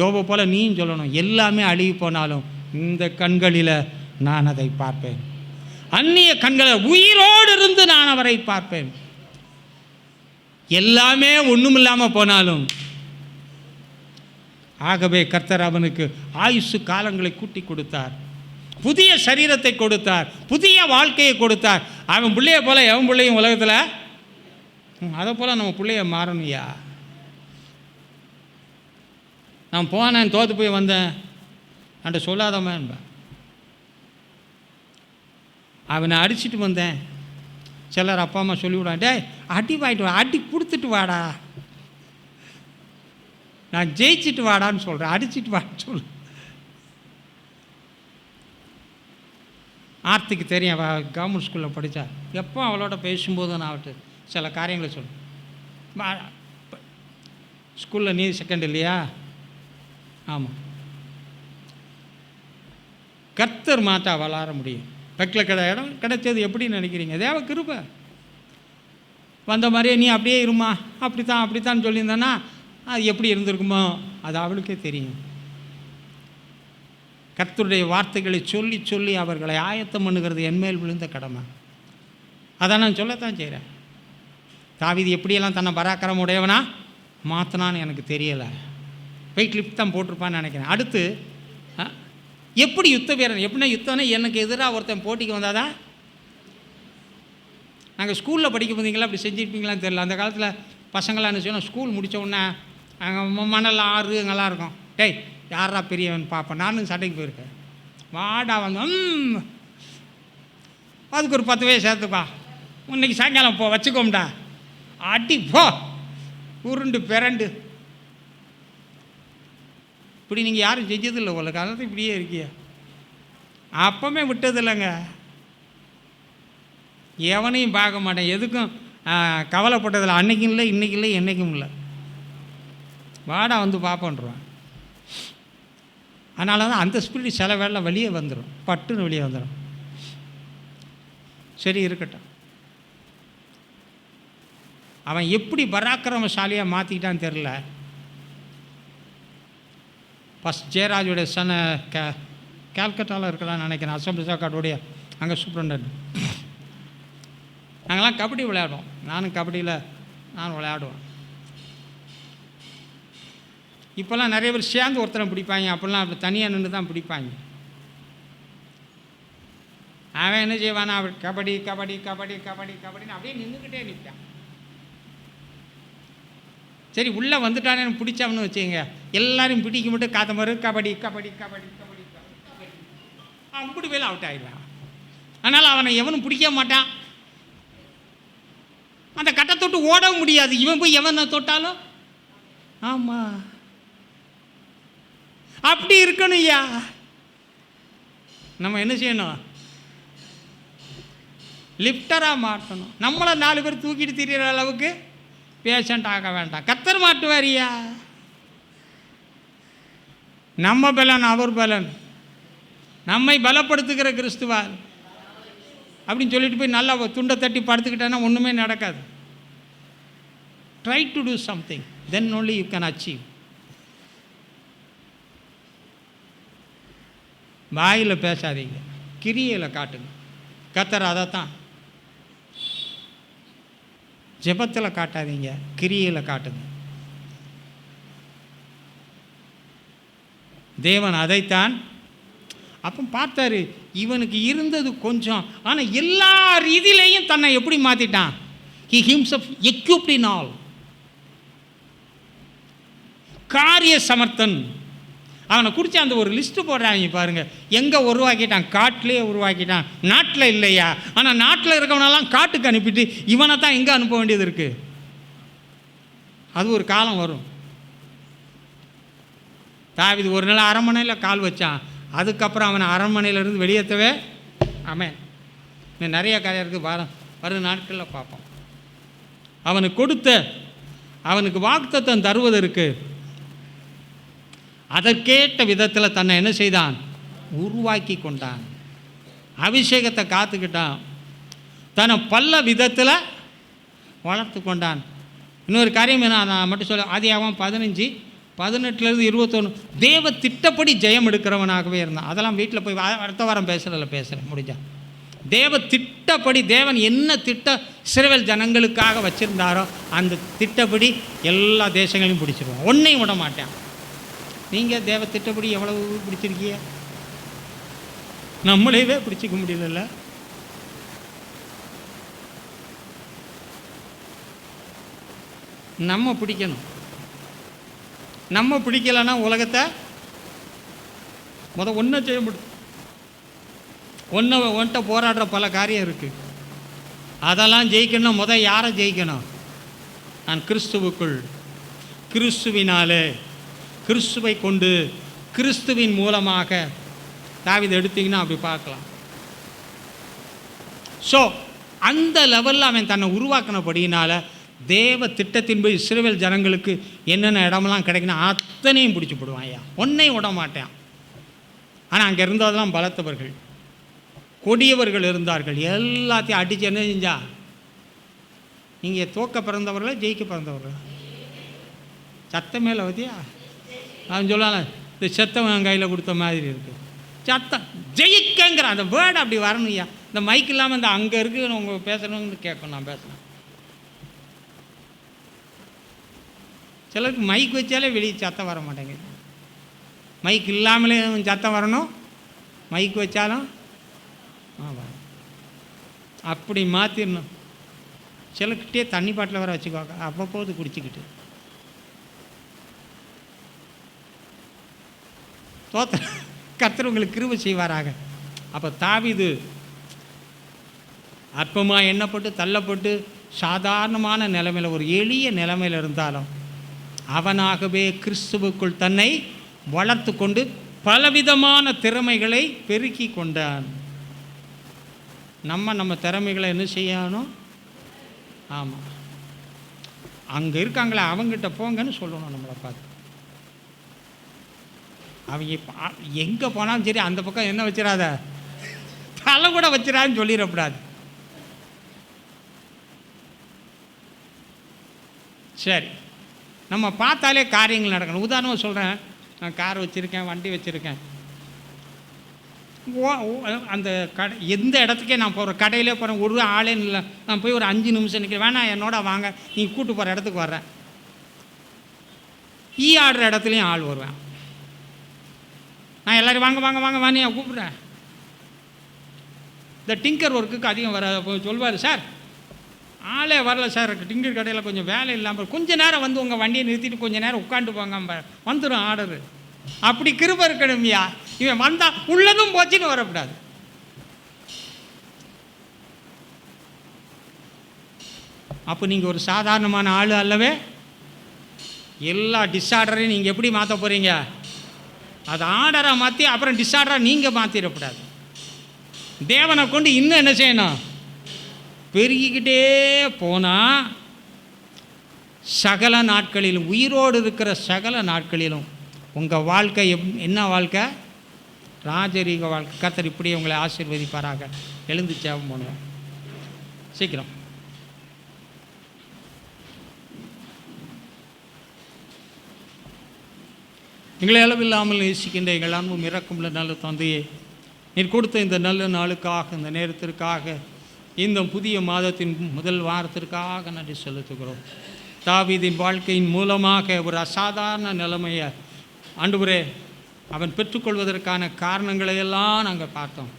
யோபு போல நீயும் சொல்லணும், எல்லாமே அழுகி போனாலும் இந்த கண்களில் நான் அதை பார்ப்பேன். அந்நிய கண்களை உயிரோடு இருந்து நான் அவரை பார்ப்பேன். எல்லாமே ஒன்றுமில்லாமல் போனாலும். ஆகவே கர்த்தர் அவனுக்கு ஆயுசு காலங்களை கூட்டி கொடுத்தார், புதிய சரீரத்தை கொடுத்தார், புதிய வாழ்க்கையை கொடுத்தார். அவன் பிள்ளைய போல எவன் பிள்ளையும் உலகத்தில் அதை போல் நம்ம பிள்ளைய மாறணுயா. நான் போனேன், தோற்று போய் வந்தேன் அண்ட சொல்லாதவன் என்பேன். அவனை அடிச்சுட்டு வந்தேன். சிலர் அப்பா அம்மா சொல்லிவிடுவான், டே அடி வாங்கிட்டு வா, அடி கொடுத்துட்டு வாடா, நான் ஜெயிச்சுட்டு வாடான்னு சொல்கிறேன், அடிச்சுட்டு வான்னு சொல்லு. ஆர்த்திக்கு தெரியும், அவள் கவர்மெண்ட் ஸ்கூலில் படித்தா. எப்போ அவளோட பேசும்போது நான் அவட்டு சில காரியங்களை சொல்லுவேன். ஸ்கூலில் நீ செகண்ட் இல்லையா? ஆமாம். கர்த்தர் மாட்டா வளர முடியும். பெக்கில் இடம் கிடைச்சது எப்படின்னு நினைக்கிறீங்க? தேவ கிருபை. வந்த மாதிரியே நீ அப்படியே இருமா, அப்படித்தான் சொல்லியிருந்தானா அது எப்படி இருந்திருக்குமோ அது அவளுக்கே தெரியும். கர்த்தருடைய வார்த்தைகளை சொல்லி சொல்லி அவர்களை ஆயத்தம் பண்ணுகிறது என்மேல் விழுந்த கடமை. அதை நான் சொல்லத்தான் செய்கிறேன். தாவீது எப்படியெல்லாம் தன்னை பராக்கிரமம் உடையவனா மாற்றினான்னு எனக்கு தெரியலை. வெயிட் லிஃப்ட் தான் போட்டிருப்பான்னு நினைக்கிறேன். அடுத்து எப்படி யுத்த வீரன், எப்படின்னா யுத்தம்னா எனக்கு எதிராக ஒருத்தன் போட்டிக்கு வந்தாதான். நாங்கள் ஸ்கூலில் படிக்க போதீங்களா அப்படி செஞ்சுருப்பீங்களான்னு தெரியல. அந்த காலத்தில் பசங்களாம் என்ன செய்யணும், ஸ்கூல் முடித்த உடனே அங்கே மணல் ஆறு அங்கெல்லாம் இருக்கும். டேய் யாரா பெரியவன் பார்ப்பேன். நானும் சண்டைக்கு போயிருக்கேன். வாடா வந்து அதுக்கு ஒரு 10 வயசு சேர்த்துப்பா, இன்னைக்கு சாயங்காலம் போ வச்சுக்கோம்டா, அடி போ உருண்டு பிறண்டு. இப்படி நீங்கள் யாரும் செஞ்சதில்லை உள்ள காலத்தில், இப்படியே இருக்கிய. அப்பமே விட்டதில்லைங்க. எவனையும் பார்க்க மாட்டேன், எதுக்கும் கவலைப்பட்டதில்லை. அன்னைக்கும் இல்லை, இன்றைக்கும் இல்லை, என்றைக்கும் இல்லை. வாடா வந்து பார்ப்போன்றான். அதனால தான் அந்த ஸ்பிரிட் சில வேளை வெளியே வந்துடும், பட்டுன்னு வெளியே வந்துடும். சரி இருக்கட்டும். அவன் எப்படி பராக்கிரமசாலியாக மாற்றிக்கிட்டான்னு தெரில. ஃபஸ்ட் ஜெயராஜுடைய சன கேல்கட்டாவில் இருக்கலாம்னு நினைக்கிறேன், அசம்பிளி சாக்காடுடைய அங்கே சூப்பரண்டன்ட். நாங்கள்லாம் கபடி விளையாடுவோம். நானும் கபடியில் நான் விளையாடுவேன். இப்போல்லாம் நிறைய பேர் சேர்ந்து ஒருத்தனை பிடிப்பாங்க, அப்போல்லாம் அப்படி தனியாக நின்று தான் பிடிப்பாங்க. அவன் என்ன செய்வானா, அவர் கபடி கபடி கபடி கபடி கபடின்னு அப்படியே நின்றுக்கிட்டே நிற்பான். சரி உள்ளே வந்துட்டானேன்னு பிடிச்சவனு வச்சுங்க, எல்லாரும் பிடிக்க மட்டும் காத்த மாதிரி கபடி கபடி கபடி கபடி கபடி அப்படி வேலை அவுட் ஆகிடுவான். அதனால் அவனை எவனும் பிடிக்க மாட்டான். அந்த கட்டை தொட்டு ஓடவும் முடியாது. இவன் போய் எவனை தொட்டாலும் ஆமாம், அப்படி இருக்கணும் ஐயா. நம்ம என்ன செய்யணும்? லிஃப்டராக மாற்றணும். நம்மளை 4 பேர் தூக்கிட்டு திரிகிற அளவுக்கு பேஷண்ட் ஆக வேண்டாம். கர்த்தர் மாட்டுவாரியா. நம்ம பலன் அவர் பலன், நம்மை பலப்படுத்துகிற கிறிஸ்துவார் அப்படின்னு சொல்லிட்டு போய் நல்லா துண்டை தட்டி படுத்துக்கிட்டேன்னா ஒன்றுமே நடக்காது. Try to do something, then only you can achieve. வாயில் பேசாதீங்க, கிரியையில் காட்டுங்க. கர்த்தர் அதை தான் ஜெபத்தில் காட்டாதீங்க, கிரியையில் காட்டுங்க. தேவன் அதைத்தான் அப்போ பார்த்தாரு. இவனுக்கு இருந்தது கொஞ்சம், ஆனால் எல்லா ரீதியிலையும் தன்னை எப்படி மாற்றிட்டான்? He himself equipped in all. காரிய சமர்த்தன். அவனை குறித்து அந்த ஒரு லிஸ்ட்டு போடுறாங்க பாருங்க. எங்கே உருவாக்கிட்டான்? காட்டிலே உருவாக்கிட்டான். நாட்டில் இல்லையா? ஆனால் நாட்டில் இருக்கவனெல்லாம் காட்டுக்கு அனுப்பிட்டு இவனை தான் எங்கே அனுப்ப வேண்டியது இருக்குது. அது ஒரு காலம் வரும். தாவீது ஒரு நாள் அரண்மனையில் கால் வச்சான். அதுக்கப்புறம் அவனை அரண்மனையிலேருந்து வெளியேற்றவே ஆமென். இன்னும் நிறைய காரியம் இருக்குது, வரும் நாட்களில் பார்ப்போம். அவனுக்கு கொடுத்த, அவனுக்கு வாக்குத்தத்தம் தருவதற்கு அதற்கேற்ற விதத்தில் தன்னை என்ன செய்தான்? உருவாக்கி கொண்டான். அபிஷேகத்தை காத்துக்கிட்டான். தன்னை பல விதத்தில் வளர்த்து கொண்டான். இன்னொரு காரியம் என்ன நான் மட்டும் சொல்ல, ஆதியாகமம் 15:18-21 தேவ திட்டப்படி ஜெயம் எடுக்கிறவனாகவே இருந்தான். அதெல்லாம் வீட்டில் போய் அடுத்த வாரம் பேசுகிறேன் முடிஞ்சா. தேவ திட்டப்படி தேவன் என்ன திட்ட இஸ்ரவேல் ஜனங்களுக்காக வச்சுருந்தாரோ அந்த திட்டப்படி எல்லா தேசங்களையும் பிடிச்சிருவோம், ஒன்றையும் விட மாட்டேன். நீங்கள் தேவ திட்டப்படி எவ்வளவு பிடிச்சிருக்கீங்க? நம்மளையவே பிடிச்சிக்க முடியல. நம்ம பிடிக்கணும். நம்ம பிடிக்கலைன்னா உலகத்தை ஒன்றை செய்ய முடியும். ஒன்றை போராடுற பல காரியம் இருக்குது. அதெல்லாம் ஜெயிக்கணும். யாரை ஜெயிக்கணும்? நான் கிறிஸ்துவுக்குள், கிறிஸ்துவினாலே, கிறிஸ்துவை கொண்டு, கிறிஸ்துவின் மூலமாக. தாவீது எடுத்தீங்கன்னா அப்படி பார்க்கலாம். ஸோ அந்த லெவலில் அவன் தன்னை உருவாக்கினபடியினால தேவ திட்டத்தின்படி இஸ்ரவேல் ஜனங்களுக்கு என்னென்ன இடமெல்லாம் கிடைக்கணும் அத்தனையும் பிடிச்சி போடுவான் ஐயா, ஒன்றையும் விட மாட்டேன். ஆனால் அங்கே இருந்ததெல்லாம் பலத்தவர்கள், கொடியவர்கள் இருந்தார்கள். எல்லாத்தையும் அடித்து என்ன செஞ்சா? நீங்கள் தோக்க பிறந்தவர்களா ஜெயிக்க பிறந்தவர்களா? சத்தம் மேலே வதியா அவன் சொல்லலாம், இந்த செத்தவன் கையில் கொடுத்த மாதிரி இருக்குது. சத்தம் ஜெயிக்கங்கிற அந்த வேர்டு அப்படி வரணும் ஐயா. இந்த மைக் இல்லாமல் இந்த அங்கே இருக்குது உங்கள் பேசணும்னு கேட்கணும். நான் பேசுகிறேன். சிலருக்கு மைக் வச்சாலே வெளியே சத்தம் வர மாட்டேங்குது. மைக் இல்லாமலே சத்தம் வரணும், மைக் வச்சாலும் அப்படி மாற்றிடணும். சிலக்கிட்டே தண்ணி பாட்டில் வர வச்சுக்கோங்க, அவ்வப்போது குடிச்சிக்கிட்டு. கர்த்தர் உங்களுக்கு கிருபை செய்வாராக. அப்போ தாவீது அற்பமாக எண்ணப்பட்டு தள்ளப்பட்டு சாதாரணமான நிலைமையில், ஒரு எளிய நிலைமையில் இருந்தாலும் அவனாகவே கிறிஸ்துவுக்குள் தன்னை வளர்த்து கொண்டு பலவிதமான திறமைகளை பெருக்கி கொண்டான். நம்ம திறமைகளை என்ன செய்யணும்? ஆமாம், அங்கே இருக்காங்களே அவங்ககிட்ட போங்கன்னு சொல்லணும். நம்மளை பார்த்து அவங்க எங்கே போனாலும் சரி அந்த பக்கம் என்ன வச்சிடாத, தலை கூட வச்சிடாதுன்னு சொல்லிடக்கூடாது. சரி, நம்ம பார்த்தாலே காரியங்கள் நடக்கணும். உதாரணமாக சொல்கிறேன், நான் கார் வச்சுருக்கேன், வண்டி வச்சுருக்கேன். அந்த கடை எந்த இடத்துக்கே நான் போகிறேன், கடையிலே போகிறேன், ஒரு ஆளே இல்லை. நான் போய் ஒரு 5 நிமிஷம் நிற்கிறேன், வேணாம் என்னோட வாங்க, நீங்கள் கூட்டு போகிற இடத்துக்கு வர்றேன். ஆடுற இடத்துலையும் ஆள் வருவேன். நான் எல்லோரும் வாங்க வாங்க வாங்க வாங்க கூப்பிட்றேன். இந்த டிங்கர் ஒர்க்குக்கு அதிகம் வர சொல்வார், சார் ஆளே வரல சார், டிங்கர் கடையில் கொஞ்சம் வேலை இல்லாமல் கொஞ்சம் நேரம் வந்து உங்கள் வண்டியை நிறுத்திட்டு கொஞ்சம் நேரம் உட்காந்து போங்க, வந்துடும் ஆர்டரு. அப்படி கிருபை இருக்கணும்யா. இவன் வந்தால் உள்ளதும் போச்சுன்னு வரக்கூடாது. அப்போ நீங்கள் ஒரு சாதாரணமான ஆள் அல்லவே. எல்லா டிஸார்டரையும் நீங்கள் எப்படி மாற்ற போகிறீங்க? அது ஆர்டராக மாற்றி அப்புறம் டிஸார்டராக நீங்கள் மாற்றிடக்கூடாது. தேவனை கொண்டு இன்னும் என்ன செய்யணும்? பெருகிக்கிட்டே போனால் சகல நாட்களிலும், உயிரோடு இருக்கிற சகல நாட்களிலும் உங்கள் வாழ்க்கை என்ன வாழ்க்கை? ராஜரீக வாழ்க்கை. கர்த்தர் இப்படியே உங்களை ஆசீர்வதிப்பாராக. எழுந்து ஜெபம் பண்ணுவோம் சீக்கிரம். எங்களை அளவில்லாமல் நேசிக்கின்ற எங்கள் அன்பும் இறக்கும்ல நல்ல தந்தையே, நீர் கொடுத்த இந்த நல்ல நாளுக்காக, இந்த நேரத்திற்காக, இந்த புதிய மாதத்தின் முதல் வாரத்திற்காக நன்றி செலுத்துகிறோம். தாவீதின் வாழ்க்கையின் மூலமாக ஒரு அசாதாரண நிலைமையை ஆண்டவரே அவன் பெற்றுக்கொள்வதற்கான காரணங்களையெல்லாம் நாங்கள் பார்த்தோம்.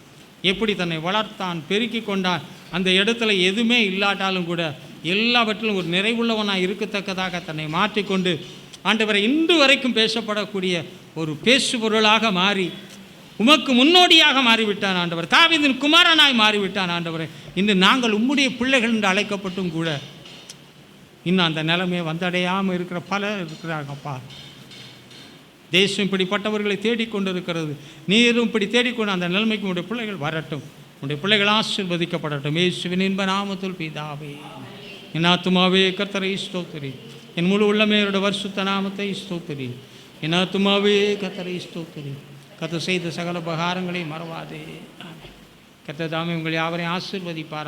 எப்படி தன்னை வளர்த்தான், பெருக்கி கொண்டான். அந்த இடத்துல எதுவுமே இல்லாட்டாலும் கூட எல்லாவற்றிலும் ஒரு நிறைவுள்ளவனாக இருக்கத்தக்கதாக தன்னை மாற்றிக்கொண்டு ஆண்டவரை இன்று வரைக்கும் பேசப்படக்கூடிய ஒரு பேசுபொருளாக மாறி உமக்கு முன்னோடியாக மாறிவிட்டான் ஆண்டவர். தாவீதின் குமாரனாய் மாறிவிட்டான் ஆண்டவரை. இன்று நாங்கள் உம்முடைய பிள்ளைகள் என்று அழைக்கப்பட்டும் கூட இன்னும் அந்த நிலைமையை வந்தடையாமல் இருக்கிற பலர் இருக்கிறாங்கப்பா. தேசம் இப்படிப்பட்டவர்களை தேடிக்கொண்டு இருக்கிறது. நீரும் இப்படி தேடிக்கொண்டு அந்த நிலைமைக்கு உடைய பிள்ளைகள் வரட்டும். உடைய பிள்ளைகள் ஆசீர்வதிக்கப்படட்டும். இயேசுவின் இன்ப நாமத்தில் பிதாவே. என் ஆத்துமாவே கர்த்தரை ஸ்தோத்திரி. என் முழு உள்ளமையோட பரிசுத்த நாமத்தை ஸ்தோத்திரி. என் ஆத்துமாவே கர்த்தரை ஸ்தோத்திரி. கர்த்தர் செய்த சகல உபகாரங்களை மறவாதே. கர்த்தர் தாமே உங்களை யாவரையும் ஆசீர்வதிப்பாரா.